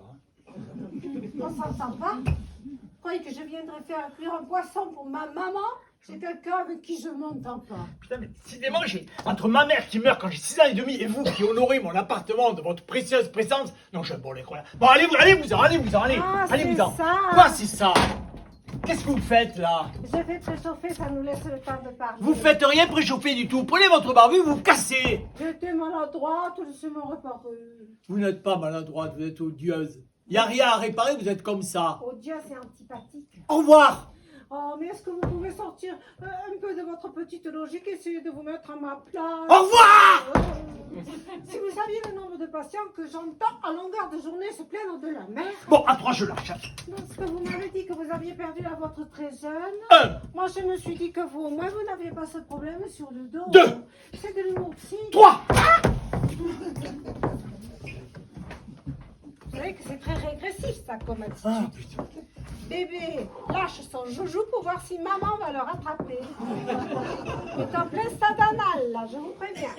On s'entend pas? Vous croyez que je viendrais faire cuire un poisson pour ma maman? C'est quelqu'un avec qui je m'entends pas. Putain, mais décidément, entre ma mère qui meurt quand j'ai 6 ans et demi et vous qui honorez mon appartement de votre précieuse présence, non, je bon les croire. Bon, allez-vous-en, allez. Ah, Allez-vous-en. c'est ça. Quoi, c'est ça? Qu'est-ce que vous faites là? Je vais préchauffer, ça nous laisse le temps de parler. Vous faites rien préchauffer du tout. Prenez votre barbu, vous vous cassez. J'étais maladroite, laissez-moi réparer. Vous n'êtes pas maladroite, vous êtes odieuse. Il n'y a rien à réparer, vous êtes comme ça. Oh Dieu, c'est antipathique. Au revoir. Oh, mais est-ce que vous pouvez sortir un peu de votre petite logique et essayer de vous mettre à ma place? Au revoir. Si vous saviez le nombre de patients que j'entends à longueur de journée se plaindre de la mer. Bon, à 3, je lâche. Parce que vous m'avez dit que vous aviez perdu la vôtre très jeune. 1, Moi, je me suis dit que vous, au moins, vous n'aviez pas ce problème sur le dos. 2, C'est de l'humour psy. 3. Vous savez que c'est très régressif, ça, comme attitude. Ah, putain. Bébé lâche son joujou pour voir si maman va le rattraper. C'est en plein stade anal, là, je vous préviens.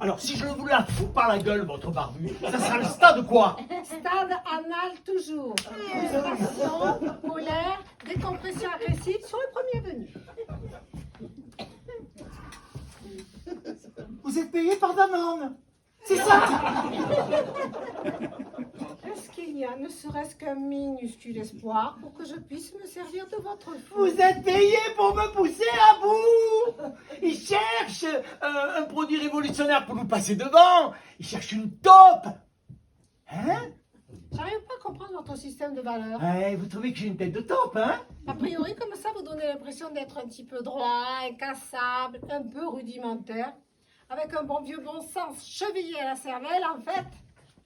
Alors, si je vous la fous par la gueule, votre barbu, ça sera le stade quoi? Stade anal toujours. Frustration, colère, décompression agressive sur le premier venu. Vous êtes payé par Danone. C'est ça? Est-ce qu'il y a ne serait-ce qu'un minuscule espoir pour que je puisse me servir de votre four? Vous êtes payé pour me pousser à bout. Ils cherchent un produit révolutionnaire pour nous passer devant. Ils cherchent une taupe. Hein? J'arrive pas à comprendre votre système de valeurs. Ouais, vous trouvez que j'ai une tête de taupe, hein? A priori, comme ça, vous donnez l'impression d'être un petit peu droit, incassable, un peu rudimentaire. Avec un bon vieux bon sens chevillé à la cervelle, en fait,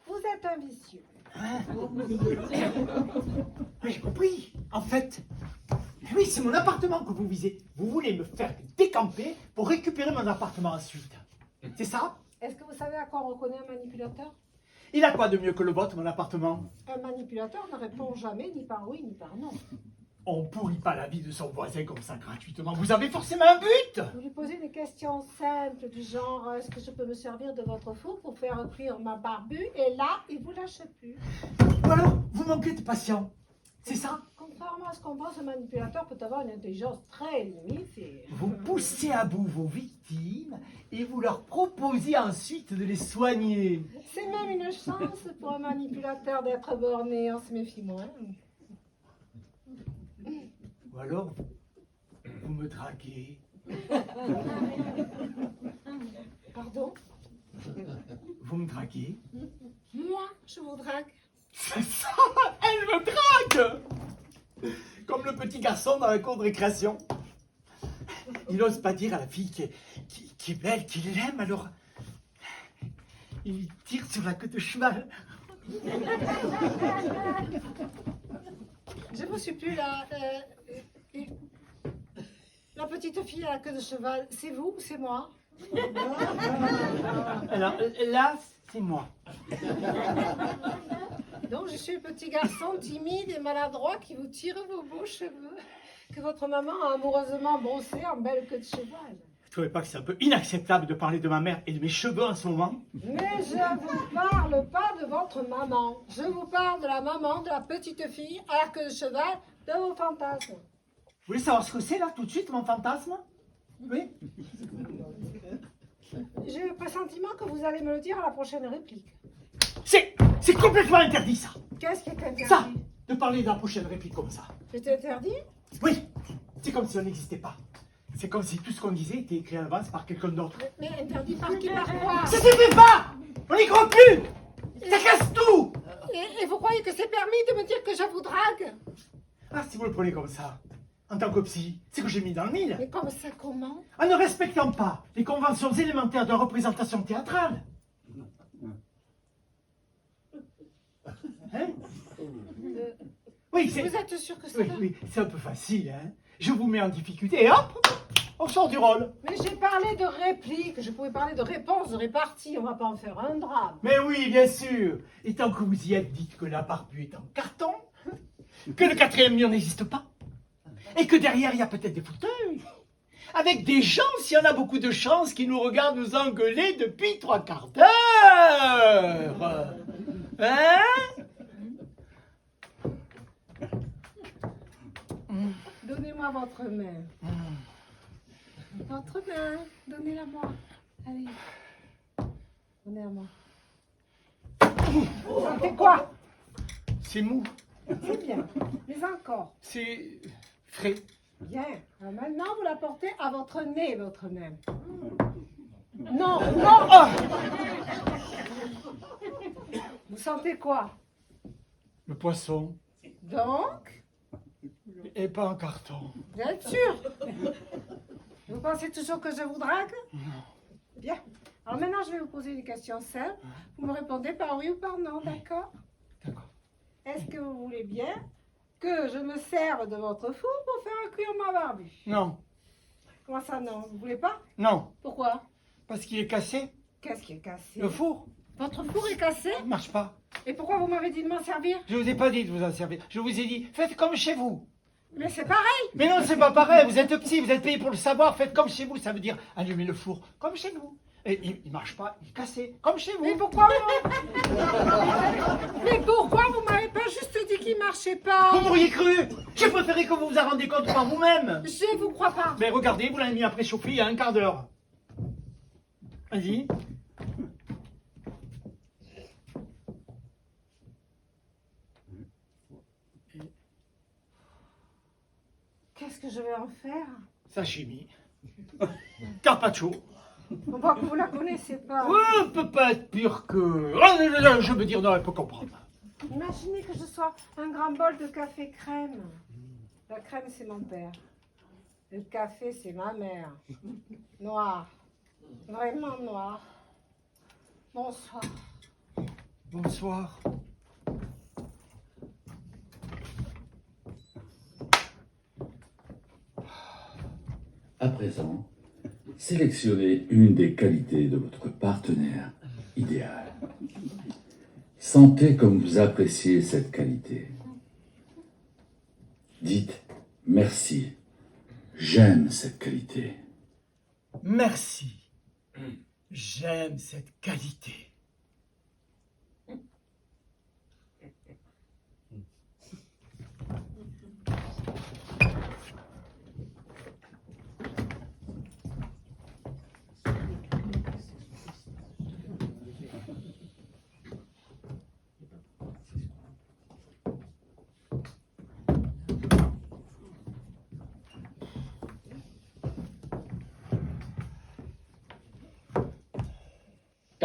vous êtes un vicieux. Oui, j'ai compris. En fait, oui, c'est mon appartement que vous visez. Vous voulez me faire décamper pour récupérer mon appartement ensuite. C'est ça? Est-ce que vous savez à quoi on reconnaît un manipulateur? Il a quoi de mieux que le vôtre, mon appartement? Un manipulateur ne répond jamais ni par oui ni par non. On pourrit pas la vie de son voisin comme ça gratuitement. Vous avez forcément un but. Vous lui posez des questions simples du genre est-ce que je peux me servir de votre four pour faire cuire ma barbue? Et là, il vous lâche plus. Ou alors, vous manquez de patience. C'est ça? Contrairement à ce qu'on pense, un manipulateur peut avoir une intelligence très limitée. Vous poussez à bout vos victimes et vous leur proposez ensuite de les soigner. C'est même une chance pour un manipulateur d'être borné, on se méfie moins. Ou alors, vous me draguez. Pardon? Vous me draguez. Moi, je vous drague. C'est ça! Elle me drague! Comme le petit garçon dans la cour de récréation. Il n'ose pas dire à la fille qui est belle, qu'il l'aime, alors il lui tire sur la queue de cheval. Je ne suis plus là. La petite fille à la queue de cheval, c'est vous ou c'est moi? Alors là, c'est moi. Donc je suis le petit garçon timide et maladroit qui vous tire vos beaux cheveux, que votre maman a amoureusement brossé en belle queue de cheval. Vous trouvez pas que c'est un peu inacceptable de parler de ma mère et de mes cheveux en ce moment? Mais je ne vous parle pas de votre maman. Je vous parle de la maman de la petite fille à la queue de cheval de vos fantasmes. Vous voulez savoir ce que c'est là, tout de suite, mon fantasme? Oui? J'ai le pressentiment que vous allez me le dire à la prochaine réplique. C'est complètement interdit, ça! Qu'est-ce qui est interdit? Ça! De parler de la prochaine réplique comme ça. C'est interdit? Oui! C'est comme si on n'existait pas. C'est comme si tout ce qu'on disait était écrit à l'avance par quelqu'un d'autre. Mais interdit par qui, par quoi? Ça se fait pas! On n'y croit plus! Ça casse tout! Et vous croyez que c'est permis de me dire que je vous drague? Ah, si vous le prenez comme ça, en tant que psy, c'est que j'ai mis dans le mille. Mais comme ça, comment? En ne respectant pas les conventions élémentaires de représentation théâtrale. Hein? Oui, c'est... Vous êtes sûr que c'est Oui, là? oui, c'est un peu facile, hein. Je vous mets en difficulté et hop, on sort du rôle. Mais j'ai parlé de réplique, je pouvais parler de réponse, de répartie, on va pas en faire un drame. Mais oui, bien sûr. Et tant que vous y êtes, dites que la barbu est en carton, que le quatrième mur n'existe pas, et que derrière, il y a peut-être des fauteuils, avec des gens, s'il y en a beaucoup de chance, qui nous regardent nous engueuler depuis 3/4 d'heure. Hein? Donnez-moi votre main. Votre main, donnez-la moi. Allez. Donnez-la moi. Vous sentez quoi? C'est mou, C'est bien. Mais encore. c'est frais. Bien. Alors maintenant, vous la portez à votre nez, votre main. Non, non. Oh! Vous sentez quoi? Le poisson Donc, est pas en carton. vous êtes sûr? Vous pensez toujours que je vous drague? Bien. Alors maintenant, je vais vous poser une question simple. Vous me répondez par oui ou par non, d'accord? D'accord. Est-ce que vous voulez bien que je me serve de votre four pour faire cuire ma barbue? Non, Comment ça, non? Vous voulez pas? non, Pourquoi? parce qu'il est cassé. Qu'est-ce qui est cassé? Le four Votre four est cassé? ne marche pas. Et pourquoi vous m'avez dit de m'en servir? Je vous ai pas dit de vous en servir. Je vous ai dit, faites comme chez vous. Mais c'est pareil! Mais non, c'est pas pareil. Vous êtes psy, vous êtes payé pour le savoir. Faites comme chez vous. Ça veut dire allumez le four comme chez vous. Et il marche pas, il est cassé comme chez vous. Mais pourquoi Mais pourquoi vous m'avez pas juste dit qu'il marchait Vous pas? m'auriez cru. J'ai préféré que vous vous en rendiez compte par vous-même. Je vous crois pas. Mais regardez, vous l'avez mis à préchauffer il y a un quart d'heure. Vas-y. Qu'est-ce que je vais en faire? Sashimi. Carpaccio. On voit que vous la connaissez pas. Ouais, elle peut pas être pire que... Ah, je veux dire, non, elle peut comprendre. Imaginez que je sois un grand bol de café crème. La crème, c'est mon père. Le café, c'est ma mère. Noir. Vraiment noir. Bonsoir. Bonsoir. À présent, sélectionnez une des qualités de votre partenaire idéal. Sentez comme vous appréciez cette qualité. Dites merci. J'aime cette qualité. Merci. J'aime cette qualité.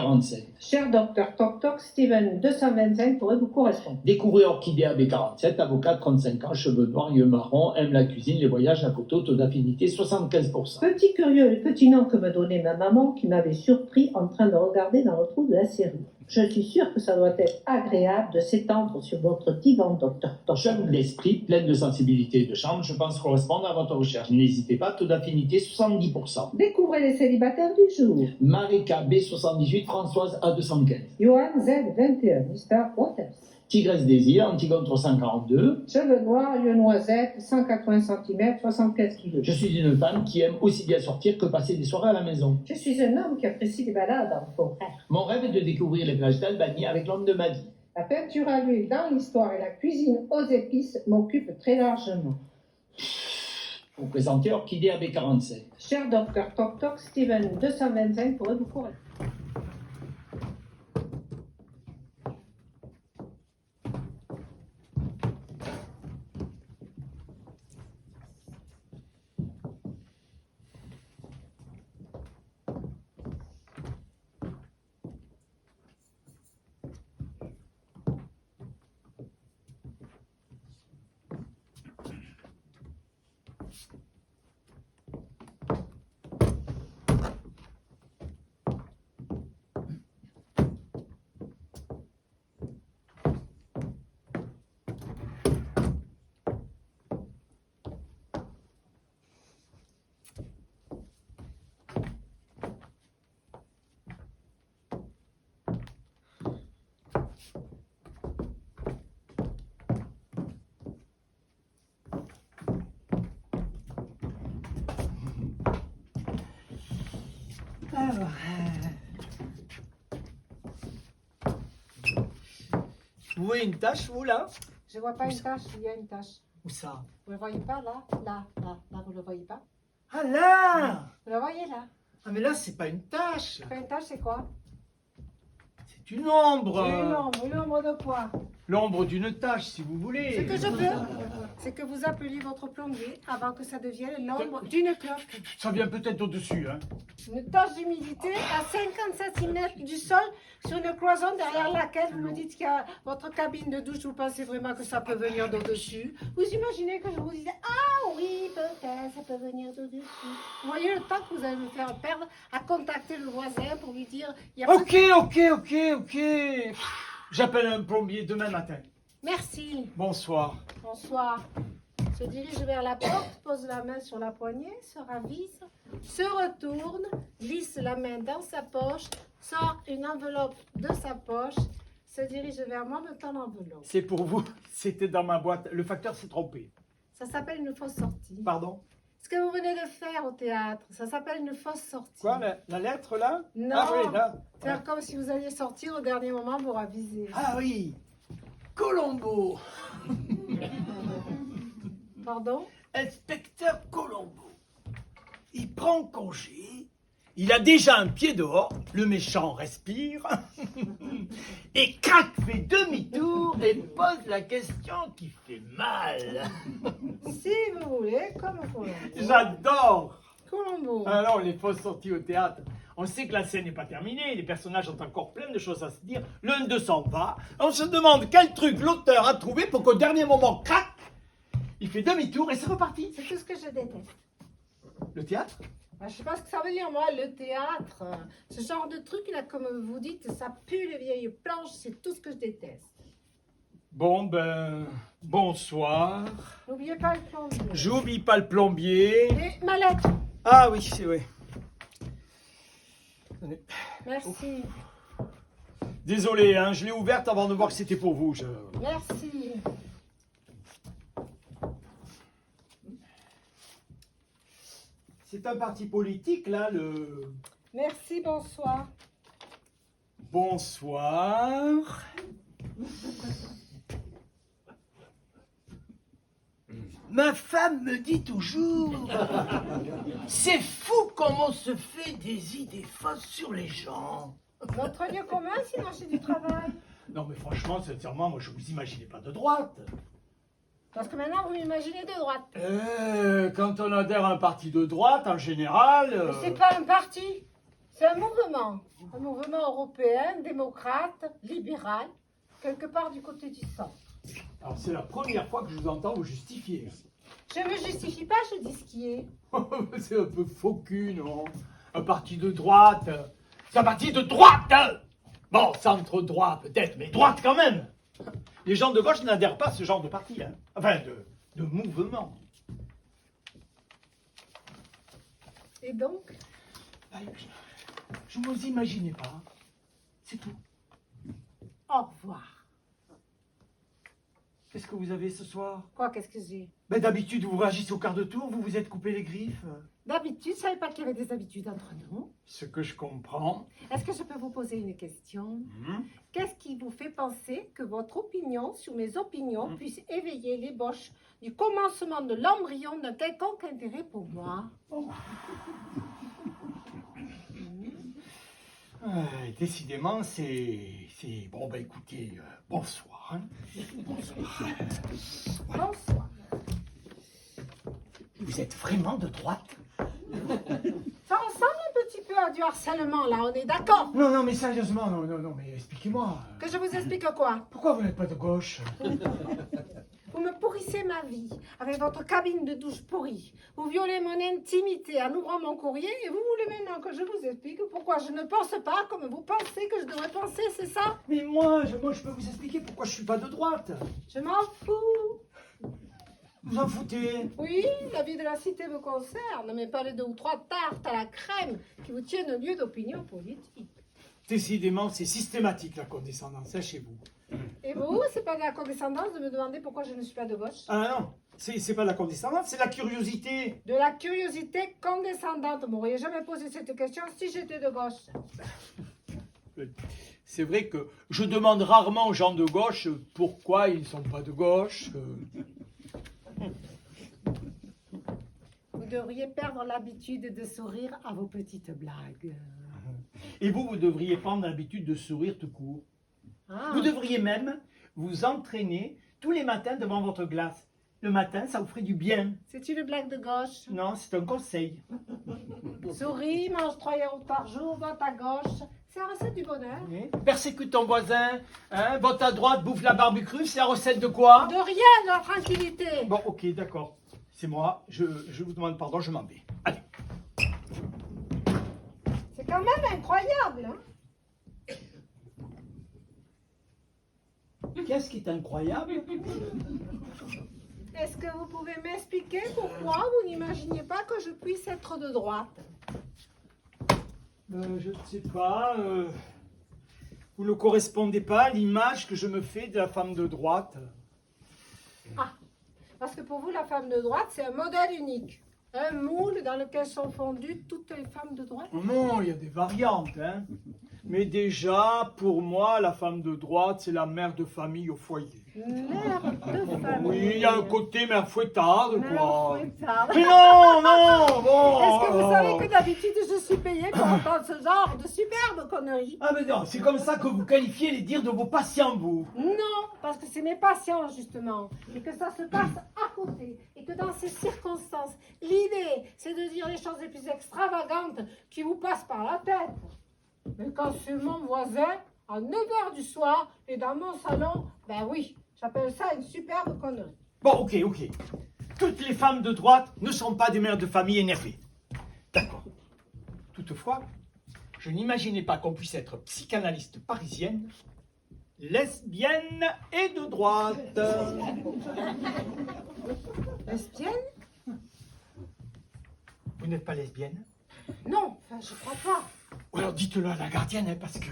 AB45. Cher docteur Toc Toc, Steven 225 pourrait vous correspondre. Découvrez Orchidée AB47, avocat 35 ans, cheveux noirs, yeux marrons, aime la cuisine, les voyages, la photo, taux d'affinité 75%. Petit curieux, le petit nom que me donnait ma maman qui m'avait surpris en train de regarder dans le trou de la série. Je suis sûre que ça doit être agréable de s'étendre sur votre divan, docteur Toc. Jeune d'esprit, pleine de sensibilité et de charme, je pense correspondre à votre recherche. N'hésitez pas, taux d'affinité 70%. Découvrez les célibataires du jour. Marika B78, Françoise A215. Johan Z21, Mr. Waters. Tigresse Désir, Antigone 342. Cheveux noirs, yeux noisettes, 180 cm, 75 kg. Je suis une femme qui aime aussi bien sortir que passer des soirées à la maison. Je suis un homme qui apprécie les balades en forêt. Mon rêve est de découvrir les plages d'Albanie avec l'homme de ma vie. La peinture à l'huile dans l'histoire et la cuisine aux épices m'occupent très largement. Vous présentez Orchidée AB45. Cher docteur Toc Toc, Steven 225 pourrait vous correspondre. Alors, vous voyez une tache, vous, là? Je vois pas une tache, il y a une tache. Où ça? Vous le voyez pas là? Là, vous le voyez pas? Ah, là! Vous le voyez là? Ah, mais là, c'est pas une tache. Pas une tache, c'est quoi? C'est une ombre. Une ombre de quoi? L'ombre d'une tache, si vous voulez. Ce que je veux, c'est que vous appeliez votre plombier avant que ça devienne l'ombre d'une clope. Ça vient peut-être au-dessus, hein. Une tache d'humidité à 50 cm du sol sur une cloison derrière laquelle vous me dites qu'il y a votre cabine de douche. Vous pensez vraiment que ça peut venir d'au-dessus? Vous imaginez que je vous disais, ah oui, peut-être, ça peut venir d'au-dessus. Vous voyez le temps que vous allez me faire perdre à contacter le voisin pour lui dire, il y a Ok. J'appelle un plombier demain matin. Merci. Bonsoir. Bonsoir. Se dirige vers la porte, pose la main sur la poignée, se ravise, se retourne, glisse la main dans sa poche, sort une enveloppe de sa poche, se dirige vers moi, me tend l'enveloppe. C'est pour vous. C'était dans ma boîte. Le facteur s'est trompé. Ça s'appelle une fausse sortie. Pardon? Ce que vous venez de faire au théâtre, ça s'appelle une fausse sortie. Quoi, la lettre, là? Non. Ah oui, là. Faire comme si vous alliez sortir au dernier moment pour aviser. Ah oui. Colombo. Pardon? Inspecteur Colombo. Il prend congé. Il a déjà un pied dehors. Le méchant respire. Et crac, fait demi-tour et pose la question qui fait mal. Si vous voulez, comme Colombo. J'adore. Colombo. Alors, les fausses sorties au théâtre. On sait que la scène n'est pas terminée, les personnages ont encore plein de choses à se dire, l'un d'eux s'en va, on se demande quel truc l'auteur a trouvé pour qu'au dernier moment, crac, il fait demi-tour et c'est reparti. C'est tout ce que je déteste. Le théâtre? Je sais pas ce que ça veut dire, moi, le théâtre. Ce genre de truc, là, comme vous dites, ça pue les vieilles planches, c'est tout ce que je déteste. Bon, ben, bonsoir. N'oubliez pas le plombier. J'oublie pas le plombier. Et ma lettre. Ah oui, c'est vrai. Attendez. Merci. Désolé, hein, je l'ai ouverte avant de voir que c'était pour vous. Merci. C'est un parti politique, là, le... Merci, bonsoir. Bonsoir. Ma femme me dit toujours, c'est fou comment on se fait des idées fausses sur les gens. Notre lieu commun, sinon c'est du travail. Non mais franchement, sincèrement, moi je vous imaginais pas de droite. Parce que maintenant, vous m'imaginez de droite. Quand on adhère à un parti de droite, en général... Mais c'est pas un parti. C'est un mouvement européen, démocrate, libéral, quelque part du côté du centre. Alors c'est la première fois que je vous entends vous justifier. Je ne me justifie pas, je dis ce qui est. C'est un peu faux cul, non? Un parti de droite. C'est un parti de droite, hein. Bon, centre droit peut-être, mais droite quand même. Les gens de gauche n'adhèrent pas à ce genre de parti, hein. Enfin, de mouvement. Et donc, Ah, je ne vous imaginais pas. C'est tout. au revoir. Qu'est-ce que vous avez ce soir? Quoi, qu'est-ce que j'ai? Ben, d'habitude, vous réagissez au quart de tour, vous vous êtes coupé les griffes. D'habitude, je ne savais pas qu'il y avait des habitudes entre nous. Ce que je comprends. Est-ce que je peux vous poser une question? Hmm. Qu'est-ce qui vous fait penser que votre opinion sur mes opinions puisse éveiller l'ébauche du commencement de l'embryon d'un quelconque intérêt pour moi? Décidément, c'est... Bon, ben écoutez, bonsoir. Hein. Bonsoir. Bonsoir. Vous êtes vraiment de droite? Ça ressemble un petit peu à du harcèlement, là, on est d'accord? Non, non, mais sérieusement, non, mais expliquez-moi. Que je vous explique quoi? Pourquoi vous n'êtes pas de gauche? Vous me pourrissez ma vie avec votre cabine de douche pourrie. Vous violez mon intimité en ouvrant mon courrier et vous voulez maintenant que je vous explique pourquoi je ne pense pas comme vous pensez que je devrais penser, c'est ça? Mais moi, je peux vous expliquer pourquoi je suis pas de droite. Je m'en fous. Vous en foutez? Oui, la vie de la cité me concerne, mais pas les 2 ou 3 tartes à la crème qui vous tiennent lieu d'opinion politique. Décidément, c'est systématique la condescendance, hein, chez vous. Et vous, c'est pas de la condescendance de me demander pourquoi je ne suis pas de gauche? Ah non, c'est pas la condescendance, c'est la curiosité. De la curiosité condescendante. Vous m'auriez jamais posé cette question si j'étais de gauche. C'est vrai que je demande rarement aux gens de gauche pourquoi ils ne sont pas de gauche. Vous devriez perdre l'habitude de sourire à vos petites blagues. Et vous devriez prendre l'habitude de sourire tout court. Ah. Vous devriez même vous entraîner tous les matins devant votre glace. Le matin, ça vous ferait du bien. C'est une blague de gauche. Non, c'est un conseil. Souris, mange 3 yaourts par jour, vote à gauche. C'est la recette du bonheur. Persécute ton voisin, hein, vote à droite, bouffe la barbecue, c'est la recette de quoi? De rien, de la tranquillité. Bon, ok, d'accord. C'est moi, je vous demande pardon, je m'en vais. Allez. C'est quand même incroyable, hein? Qu'est-ce qui est incroyable? Est-ce que vous pouvez m'expliquer pourquoi vous n'imaginiez pas que je puisse être de droite? Je ne sais pas. Vous ne correspondez pas à l'image que je me fais de la femme de droite. Ah, parce que pour vous, la femme de droite, c'est un modèle unique. Un moule dans lequel sont fondues toutes les femmes de droite. Non, il y a des variantes, hein. Mais déjà, pour moi, la femme de droite, c'est la mère de famille au foyer. Mère de famille. Oui, il y a un côté mère fouettarde, Mère quoi. fouettarde. Mais non, bon. Est-ce que vous savez que d'habitude, je suis payée pour entendre ce genre de superbes conneries? Ah, mais non, c'est comme ça que vous qualifiez les dires de vos patients, vous. Non, parce que c'est mes patients, justement, et que ça se passe à côté, et que dans ces circonstances, l'idée, c'est de dire les choses les plus extravagantes qui vous passent par la tête. Mais quand c'est mon voisin, à 9h du soir, et dans mon salon, ben oui, j'appelle ça une superbe connerie. Bon, ok. Toutes les femmes de droite ne sont pas des mères de famille énervées. D'accord. Toutefois, je n'imaginais pas qu'on puisse être psychanalyste parisienne, lesbienne et de droite. Lesbienne? Vous n'êtes pas lesbienne? Non, enfin, je crois pas. Ou alors dites-le à la gardienne, hein, parce que...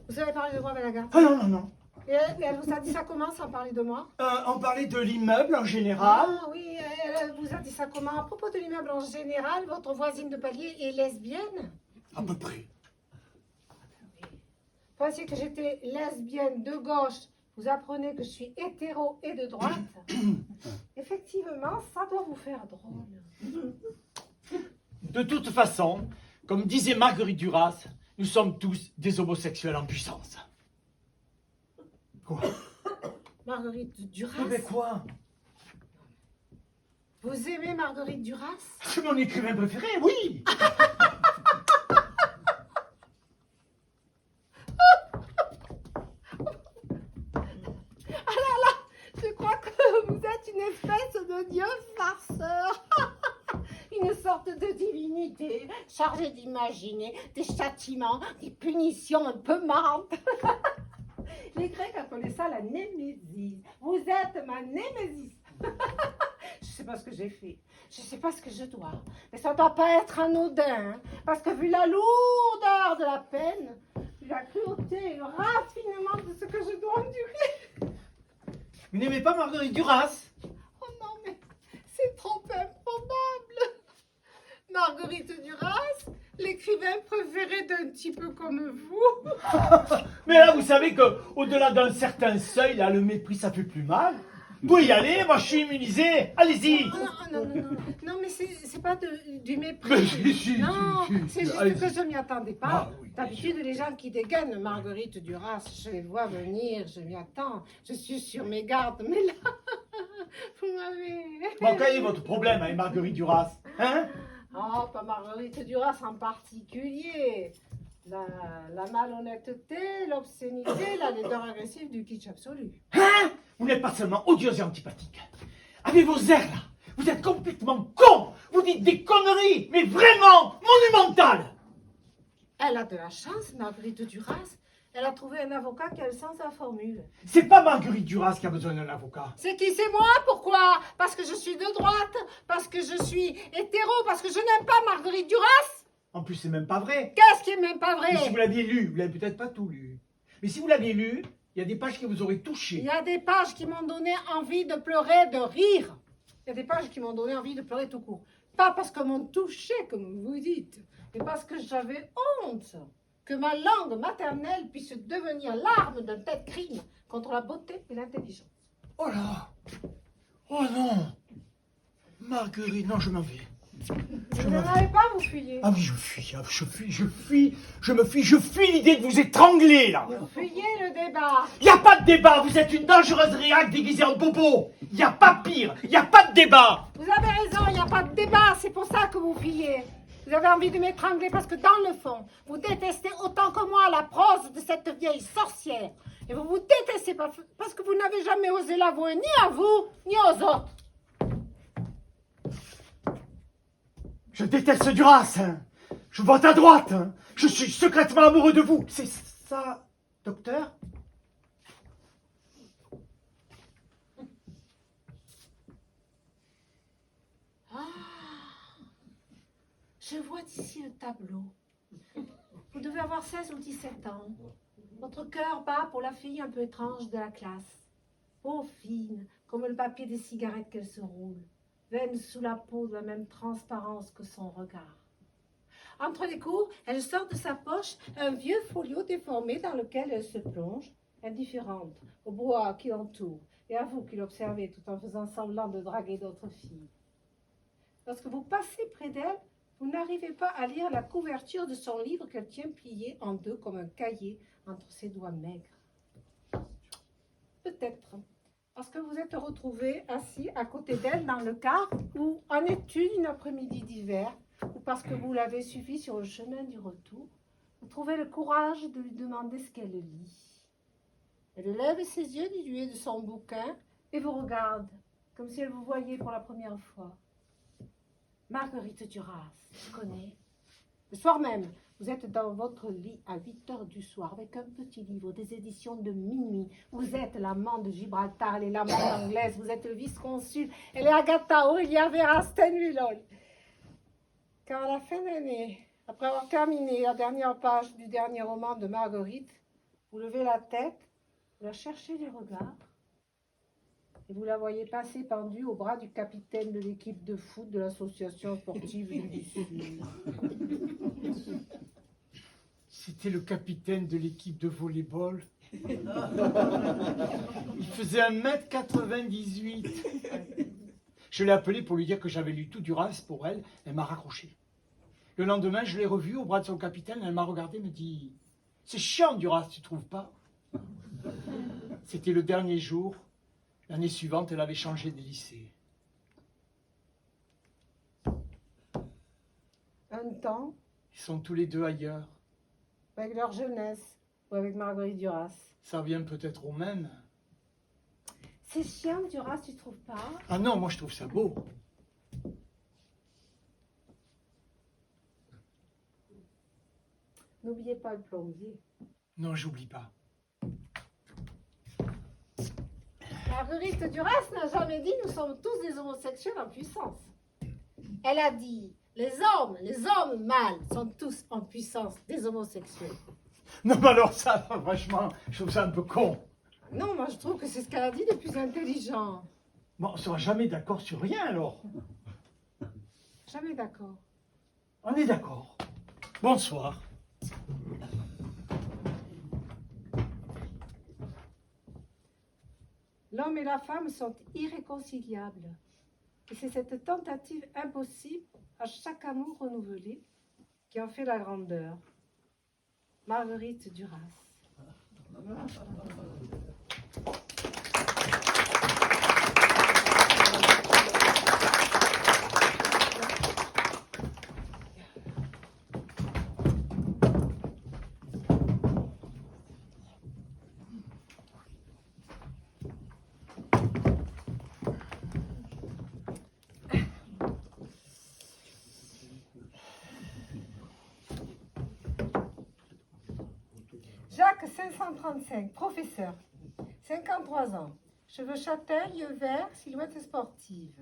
Vous avez parlé de moi avec la garde? Ah non. Et elle vous a dit ça comment, sans parler de moi? On parlait de l'immeuble en général. Ah oui, elle vous a dit ça comment? À propos de l'immeuble en général, votre voisine de palier est lesbienne? À peu près. Vous pensiez que j'étais lesbienne de gauche, vous apprenez que je suis hétéro et de droite. Effectivement, ça doit vous faire drôle. De toute façon, comme disait Marguerite Duras, nous sommes tous des homosexuels en puissance. Quoi? Marguerite Duras? Mais quoi? Vous aimez Marguerite Duras? C'est mon écrivain préféré, oui. chargé d'imaginer des châtiments, des punitions un peu marrantes. Les Grecs appelaient ça la némésis. Vous êtes ma némésis. Je sais pas ce que j'ai fait. Je sais pas ce que je dois. Mais ça doit pas être anodin. Hein, parce que vu la lourdeur de la peine, vu la cruauté et le raffinement de ce que je dois endurer. Vous n'aimez pas Marguerite Duras? Oh non, mais c'est trop improbable. Marguerite Duras, l'écrivain préféré d'un type comme vous. Mais là, vous savez qu'au-delà d'un certain seuil, là, le mépris, ça fait plus mal. Vous pouvez y aller, moi je suis immunisé. Allez-y. Oh, non, mais c'est pas du mépris. Mais si, Non, si, c'est juste allez-y. que je m'y attendais pas. Ah oui, bien D'habitude, les gens qui dégainent Marguerite Duras, je les vois venir, je m'y attends. Je suis sur mes gardes, mais là, vous m'avez... Bon, quel est votre problème avec Marguerite Duras? Hein? Oh, pas Marguerite Duras en particulier. La malhonnêteté, l'obscénité, la laideur agressive du kitsch absolu. Hein? Vous n'êtes pas seulement odieuse et antipathique. Avec vos airs là, vous êtes complètement con. Vous dites des conneries, mais vraiment monumentales. Elle a de la chance, Marguerite Duras. Elle a trouvé un avocat qui a le sens de la formule. C'est pas Marguerite Duras qui a besoin d'un avocat. C'est qui? C'est moi? Pourquoi? Parce que je suis de droite, parce que je suis hétéro, parce que je n'aime pas Marguerite Duras. En plus, c'est même pas vrai. Qu'est-ce qui est même pas vrai? Mais si vous l'aviez lu, vous l'avez peut-être pas tout lu. Mais si vous l'aviez lu, il y a des pages qui vous auraient Il touché. y a des pages qui m'ont donné envie de pleurer, de rire. Il y a des pages qui m'ont donné envie de pleurer tout court. Pas parce qu'elles m'ont touché, comme vous dites, mais parce que j'avais honte que ma langue maternelle puisse devenir l'arme d'un tel crime contre la beauté et l'intelligence. Oh là! Oh non! Marguerite, non, je m'en vais. Vous n'en avez pas, vous fuyez. Ah oui, je fuis, je fuis l'idée de vous étrangler, là. Vous fuyez le débat. Il n'y a pas de débat, vous êtes une dangereuse réac déguisée en bobo. Il n'y a pas pire, il n'y a pas de débat. Vous avez raison, il n'y a pas de débat, c'est pour ça que vous fuyez. Vous avez envie de m'étrangler parce que dans le fond, vous détestez autant que moi la prose de cette vieille sorcière. Et vous vous détestez parce que vous n'avez jamais osé l'avouer ni à vous, ni aux autres. Je déteste Duras, hein. Je vote à droite, hein. Je suis secrètement amoureux de vous. C'est ça, docteur? Je vois d'ici le tableau. Vous devez avoir 16 ou 17 ans. Votre cœur bat pour la fille un peu étrange de la classe. Peau fine, comme le papier des cigarettes qu'elle se roule. Veine sous la peau de la même transparence que son regard. Entre les cours, elle sort de sa poche un vieux folio déformé dans lequel elle se plonge, indifférente au bois qui l'entoure et à vous qui l'observez tout en faisant semblant de draguer d'autres filles. Lorsque vous passez près d'elle, vous n'arrivez pas à lire la couverture de son livre qu'elle tient plié en deux comme un cahier entre ses doigts maigres. Peut-être parce que vous êtes retrouvé assis à côté d'elle dans le car ou en étude une après-midi d'hiver, ou parce que vous l'avez suivi sur le chemin du retour, vous trouvez le courage de lui demander ce qu'elle lit. Elle lève ses yeux dilués de son bouquin et vous regarde comme si elle vous voyait pour la première fois. Marguerite Duras, je connais. Le soir même, vous êtes dans votre lit à 8 heures du soir avec un petit livre des éditions de minuit. Vous êtes l'amant de Gibraltar, elle est l'amante anglaise, vous êtes le vice-consul, elle est Agatha Aurélia Vera Stenvillol. Car à la fin d'année, après avoir terminé la dernière page du dernier roman de Marguerite, vous levez la tête, vous la cherchez les regards, et vous la voyez passer pendue au bras du capitaine de l'équipe de foot de l'association sportive du Sud. C'était le capitaine de l'équipe de volley-ball. Il faisait 1m98. Je l'ai appelé pour lui dire que j'avais lu tout Duras pour elle. Elle m'a raccroché. Le lendemain, je l'ai revue au bras de son capitaine. Elle m'a regardé et me dit « C'est chiant, Duras, tu trouves pas ?» C'était le dernier jour. L'année suivante, elle avait changé de lycée. Un temps, Ils sont tous les deux ailleurs. avec leur jeunesse, ou avec Marguerite Duras. Ça revient peut-être au même. C'est chiant, Duras, tu trouves pas? Ah non, moi je trouve ça beau. n'oubliez pas le plombier. Non, j'oublie pas. Marguerite Duras n'a jamais dit nous sommes tous des homosexuels en puissance. Elle a dit les hommes mâles sont tous en puissance des homosexuels. Non, mais alors ça, franchement, je trouve ça un peu con. Non, moi je trouve que c'est ce qu'elle a dit de plus intelligent. Bon, on sera jamais d'accord sur rien, alors. Jamais d'accord. On est d'accord. Bonsoir. L'homme et la femme sont irréconciliables. Et c'est cette tentative impossible à chaque amour renouvelé qui en fait la grandeur. Marguerite Duras. Jacques 535, professeur, 53 ans, cheveux châtains, yeux verts, silhouette sportive.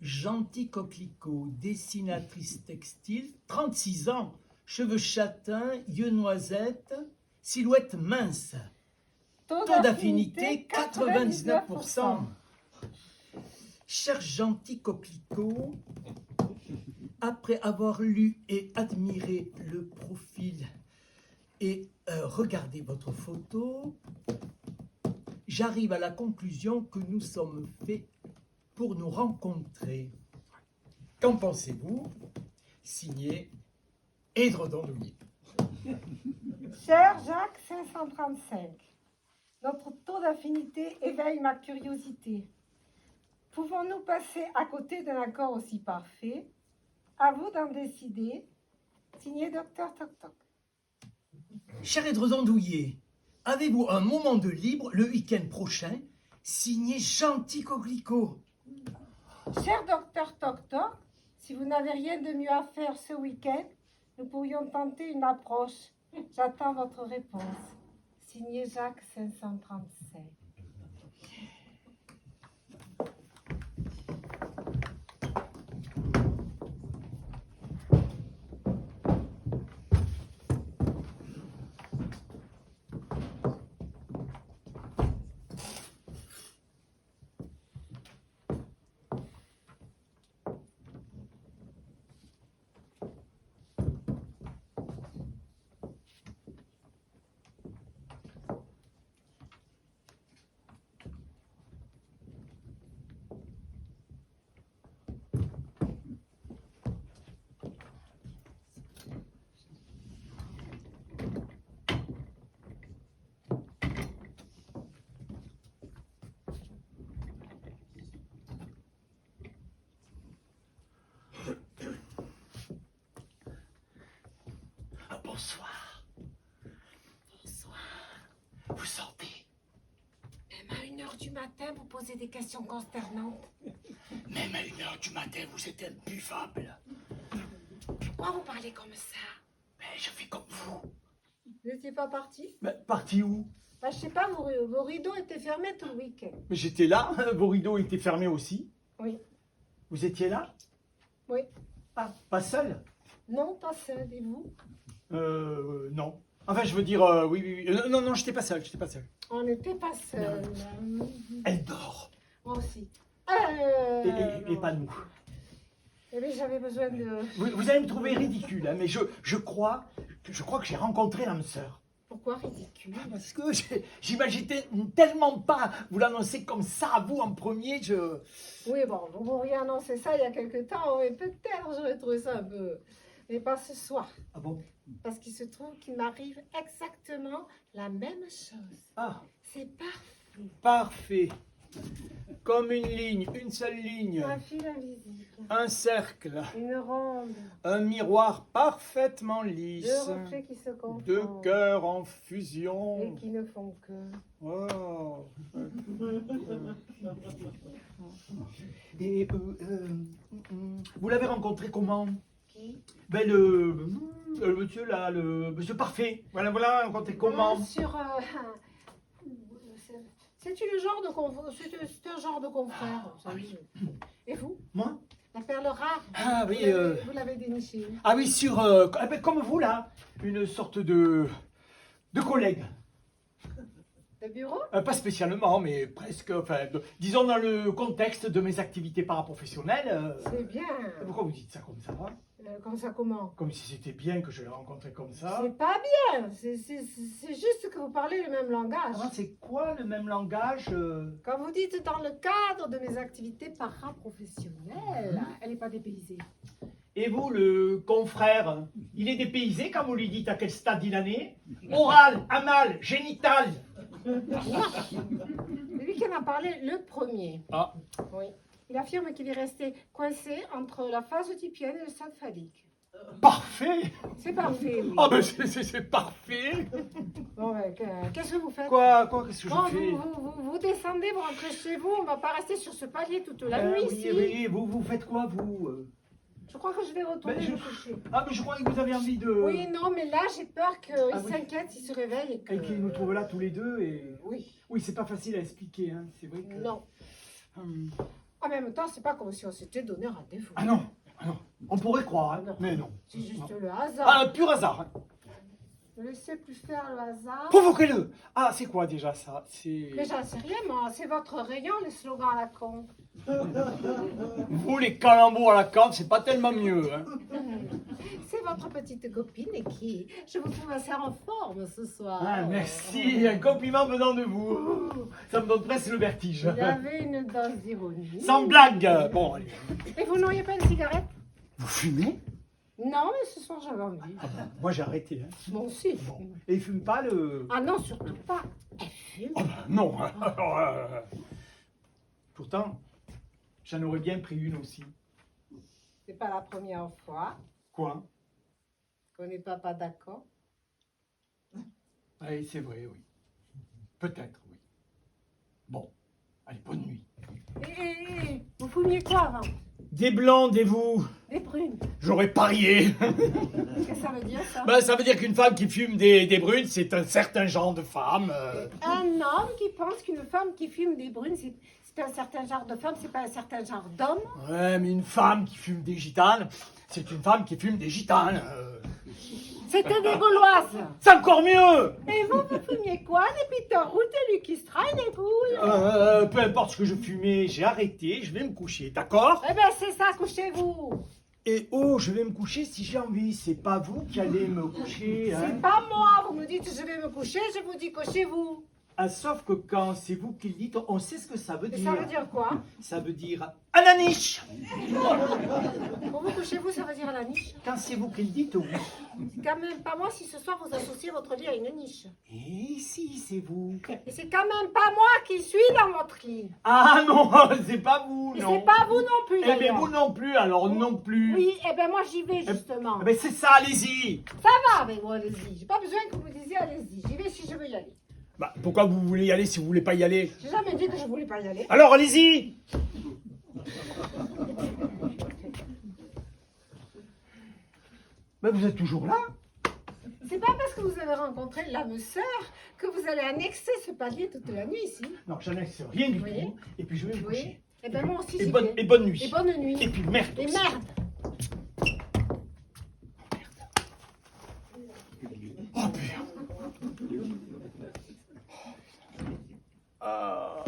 Gentil coquelicot, dessinatrice textile, 36 ans, cheveux châtains, yeux noisettes, silhouette mince. Taux d'affinité 99%. Cher gentil coquelicot, après avoir lu et admiré le profil et regardé votre photo, j'arrive à la conclusion que nous sommes faits pour nous rencontrer. Qu'en pensez-vous? Signé Édredon Douillet. Cher Jacques 535, notre taux d'affinité éveille ma curiosité. Pouvons-nous passer à côté d'un accord aussi parfait? À vous d'en décider. Signé Docteur Toc Toc. Cher Édredon Douillet, avez-vous un moment de libre le week-end prochain? Signé Gentil Coquelicot. Cher Docteur Toc Toc, si vous n'avez rien de mieux à faire ce week-end, nous pourrions tenter une approche. J'attends votre réponse. Signé Jacques 535. Bonsoir. Bonsoir. Vous sortez? Même à 1h du matin, vous posez des questions consternantes. Même à 1h du matin, vous êtes imbuvable. Pourquoi vous parlez comme ça? Mais je fais comme vous. Vous n'étiez pas parti? Mais parti où? Je sais pas, vos rideaux étaient fermés tout le week-end. Mais j'étais là, vos rideaux étaient fermés aussi. Oui. Vous étiez là? Oui. Pas seul? Non, pas seul, et vous? Non. Enfin, je veux dire, oui. Non, j'étais pas seul, On n'était pas seul. Elle dort. Moi aussi. Et pas nous. Eh bien, j'avais besoin de... Vous allez me trouver ridicule, hein, mais je crois que j'ai rencontré l'âme sœur. Pourquoi ridicule? Parce que j'imaginais tellement pas vous l'annoncer comme ça à vous en premier, Oui, bon, vous m'auriez annoncé ça il y a quelque temps, mais peut-être j'aurais trouvé ça un peu... Mais pas ce soir. Ah bon? Parce qu'il se trouve qu'il m'arrive exactement la même chose. Ah, C'est parfait. parfait. Comme une ligne, une seule ligne, Un fil invisible. un cercle, Une ronde. un miroir parfaitement Deux lisse, reflets qui se confondent. deux cœurs en Et fusion. qui ne font que... Oh. Et vous l'avez rencontré comment? Qui? Ben le monsieur là, le monsieur parfait. Voilà, voilà, on comptait comment? C'est le genre de c'est un genre de confrère. vous savez. Et vous? Moi? La perle rare. Ah oui, Vous l'avez dénichée. ah oui, sur, comme vous là, une sorte de collègue. Le bureau? Pas spécialement, mais presque, enfin, disons dans le contexte de mes activités paraprofessionnelles. C'est bien. Pourquoi vous dites ça comme ça? Comme ça, comment? Comme si c'était bien que je l'ai rencontré comme ça. C'est pas bien. C'est juste que vous parlez le même langage. Ah, c'est quoi le même langage Quand vous dites dans le cadre de mes activités paraprofessionnelles, elle n'est pas dépaysée. Et vous, le confrère, il est dépaysé quand vous lui dites à quel stade il en est? Oral, anal, génital. C'est lui qui m'a parlé le premier. Ah. Oui. Il affirme qu'il est resté coincé entre la phase oedipienne et le stade phallique. Parfait. C'est parfait, oui. Ah ben c'est parfait. Bon, ben, qu'est-ce que vous faites? Quoi, qu'est-ce que Bon, je fais? vous descendez, vous rentrez chez vous, on va pas rester sur ce palier toute la nuit Oui, ici. oui, vous faites quoi, vous Je crois que je vais retourner Ben, me coucher. Ah, mais je croyais que vous avez envie de... Oui, non, mais là, j'ai peur qu'il Ah oui. s'inquiète, il se réveille et que... Et qu'ils nous trouvent là tous les deux et... Oui. Oui, c'est pas facile à expliquer, hein. C'est vrai que... Non. Hum. En même temps, c'est pas comme si on s'était donné rendez-vous. Ah non, on pourrait croire, hein. Non. Mais non. C'est juste Non. le hasard. Ah, un pur hasard. Hein. Ne laissez plus faire le hasard. Provoquez-le. Ah, c'est quoi déjà ça? C'est... Mais j'en sais rien, moi. C'est votre rayon, les slogans à la con. Vous, les calembours à la cante, c'est pas tellement mieux, hein. C'est votre petite copine qui, je vous trouve assez en forme ce soir. Ah, merci, un compliment venant de vous. Ça me donne presque le vertige. Il y avait une dose d'ironie. Sans blague. Bon, allez. Et vous n'auriez pas une cigarette? Vous fumez? Non, mais ce soir j'avais envie. Moi, j'ai arrêté. Hein. Bon, aussi. Bon. Et il fume pas le... Ah non, surtout pas. Elle fume. Oh, bah, non. Pourtant, j'en aurais bien pris une aussi. C'est pas la première fois Quoi? qu'on n'est pas d'accord. Oui, c'est vrai, oui. Peut-être, oui. Bon, allez, bonne nuit. Et vous fumiez quoi avant? Des blondes et vous? Des brunes. J'aurais parié. Qu'est-ce que ça veut dire ça? Ben, ça veut dire qu'une femme qui fume des brunes, c'est un certain genre de femme. Un homme qui pense qu'une femme qui fume des brunes, c'est un certain genre de femme, c'est pas un certain genre d'homme. Ouais, mais une femme qui fume des gitanes, c'est une femme qui fume des gitanes. C'était des Gauloises. C'est encore mieux. Et vous fumiez quoi? Les Peter Root, les Lucky Strike, les couilles? Peu importe ce que je fumais, j'ai arrêté, je vais me coucher, d'accord? Eh ben c'est ça, couchez-vous. Et oh, je vais me coucher si j'ai envie, c'est pas vous qui allez me coucher, hein? C'est pas moi, vous me dites je vais me coucher, je vous dis couchez-vous. Ah, sauf que quand c'est vous qui le dites, on sait ce que ça veut Et dire. ça veut dire quoi? Ça veut dire à la niche. Pour vous couchez-vous, ça veut dire à la niche. Quand c'est vous qui le dites, oui. C'est quand même pas moi si ce soir vous associez votre lit à une niche. Et si, c'est vous. Et c'est quand même pas moi qui suis dans votre lit. Ah non, c'est pas vous, Et non. c'est pas vous non plus, Eh bien, d'ailleurs. vous non plus, alors non plus. Oui, eh ben moi j'y vais justement. Eh ben, c'est ça, allez-y. Ça va avec moi, allez-y. J'ai pas besoin que vous me disiez allez-y. J'y vais si je veux y aller. Bah, pourquoi vous voulez y aller si vous voulez pas y aller? J'ai jamais dit que je voulais pas y aller. Alors, allez-y. Mais vous êtes toujours là? C'est pas parce que vous avez rencontré l'âme sœur que vous allez annexer ce palier toute la nuit ici. Non, j'en ai rien du Oui. tout. Et puis, je vais me Oui. coucher. Eh ben moi aussi Et j'y bonne, vais. et bonne nuit. Et bonne nuit. Et puis, merde. Et aussi. merde. Oh, putain. Ah.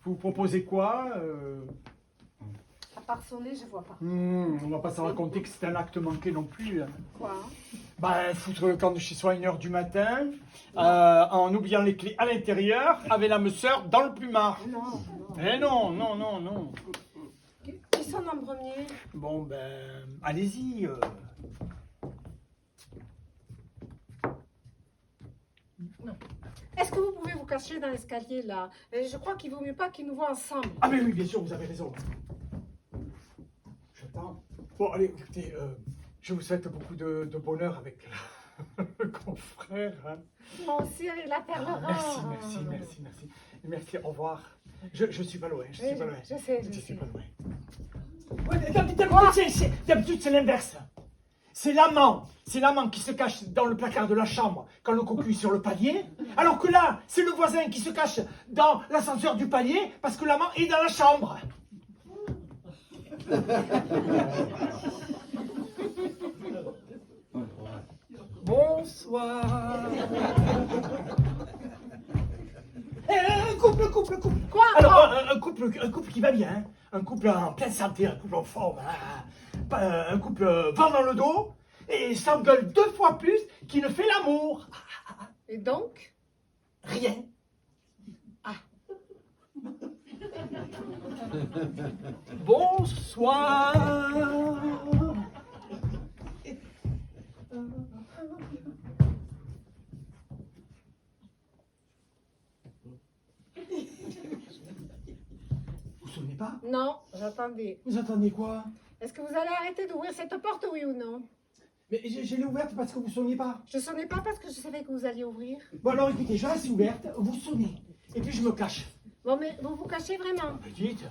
Vous proposez quoi? À part sonner, je vois pas. On va pas se raconter que c'est un acte manqué non plus. Hein. Quoi? Bah, foutre le camp de chez soi à 1h du matin, en oubliant les clés à l'intérieur, avec l'âme sœur dans le plumard. Non, non. Eh non, non, non, non. Qui sonne en premier? Bon, ben, allez-y. Est-ce que vous pouvez vous cacher dans l'escalier là? Je crois qu'il vaut mieux pas qu'ils nous voient ensemble. Ah, mais oui, bien sûr, vous avez raison. J'attends. Bon, allez, écoutez, je vous souhaite beaucoup de bonheur avec Confrère, hein. Mon Cyril la perlera. Merci, au revoir. Je suis pas loin, je suis pas loin. Je sais. Je suis pas loin. Ouais, d'habitude, c'est l'inverse. C'est l'amant qui se cache dans le placard de la chambre quand le cocu est sur le palier, alors que là, c'est le voisin qui se cache dans l'ascenseur du palier parce que l'amant est dans la chambre. Bonsoir. Un couple. Quoi? Alors, un couple qui va bien, hein. Un couple en pleine santé, un couple en forme, hein. Pas un couple vent dans le dos et s'engueule 2 fois plus qu'il ne fait l'amour. Et donc? Rien. Bonsoir. Vous vous souvenez pas? Non, j'attendais. Vous attendez quoi? Est-ce que vous allez arrêter d'ouvrir cette porte, oui ou non? Mais je l'ai ouverte parce que vous sonnez pas. Je sonnais pas parce que je savais que vous alliez ouvrir. Bon alors écoutez, je reste ouverte, vous sonnez. Et puis je me cache. Bon, mais vous vous cachez vraiment? Petite,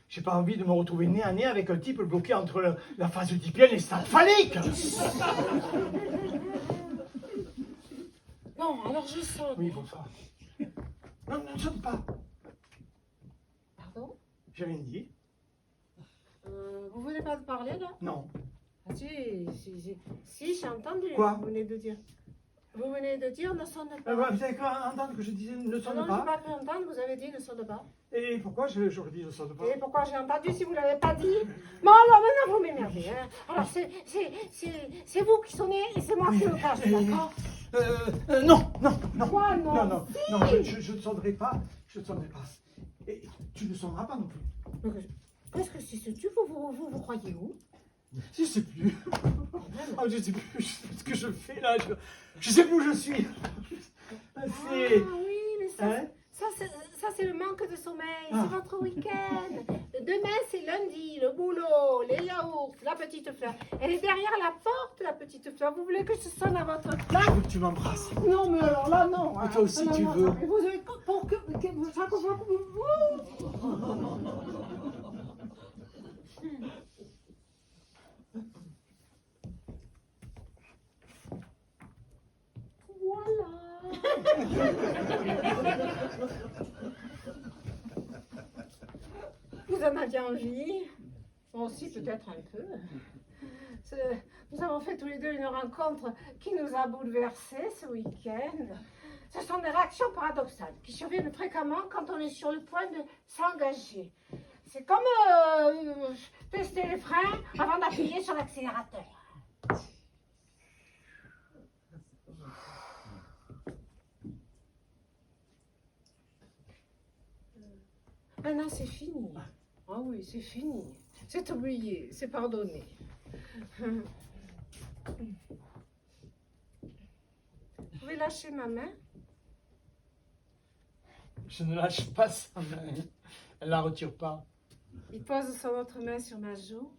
j'ai pas envie de me retrouver nez à nez avec un type bloqué entre la phase oedipienne et le stade phallique. Bon, alors je sonne. Oui, bonsoir. Non, ne sonne pas. Pardon? J'ai rien dit. Vous venez pas de parler, là? Non. Ah si, j'ai entendu. Quoi? Vous venez de dire. Vous venez de dire ne sonne pas. Vous avez cru entendre que je disais ne Ah sonne non, j'ai pas? pas pu entendre, vous avez dit ne sonne pas. Et pourquoi j'aurais dit ne sonne pas? Et pourquoi j'ai entendu si vous l'avez pas dit? Bon, alors maintenant vous m'énervez. Hein. Alors c'est vous qui sonnez et c'est moi qui me cache, d'accord? Non. Quoi, non? Non, je ne sonnerai pas. Je ne sonnerai pas. Et tu ne sonneras pas non plus. Qu'est-ce que c'est ce tu vous croyez où? Je sais plus. Ah, je sais plus ce que je fais là. Je sais plus où je suis. Ah oui, mais ça, Hein? ça c'est le manque de sommeil. Ah. C'est votre week-end. Demain c'est lundi, le boulot, les yaourts, la petite fleur. Elle est derrière la porte, la petite fleur. Vous voulez que je sonne à votre place? Je veux que tu m'embrasses. Non, mais alors là, non. Mais toi aussi, tu veux. Mais vous avez pour que chaque fois que vous... Voilà. Vous en aviez envie? Moi aussi, peut-être un peu. Nous avons fait tous les deux une rencontre qui nous a bouleversés ce week-end. Ce sont des réactions paradoxales qui surviennent fréquemment quand on est sur le point de s'engager. C'est comme tester les freins avant d'appuyer sur l'accélérateur. Maintenant, c'est fini. Ah oui, c'est fini. C'est oublié, c'est pardonné. Vous pouvez lâcher ma main? Je ne lâche pas sa main. Elle la retire pas. Il pose son autre main sur ma joue.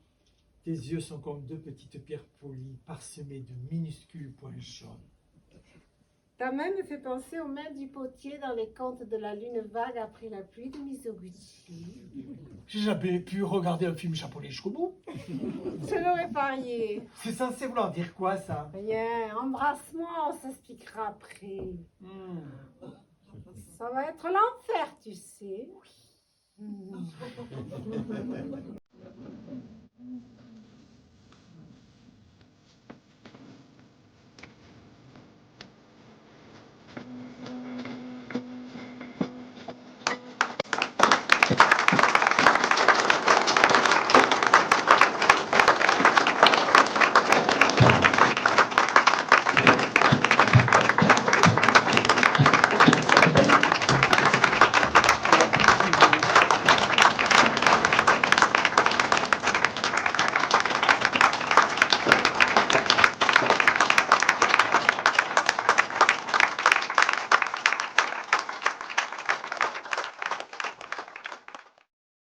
Tes yeux sont comme 2 petites pierres polies parsemées de minuscules points jaunes. Ta main me fait penser aux mains du potier dans les contes de la lune vague après la pluie de Mizoguchi. J'ai jamais pu regarder un film japonais jusqu'au bout. Je l'aurais parié. C'est censé vouloir dire quoi ça? Rien, embrasse-moi, on s'expliquera après. Ça va être l'enfer, tu sais.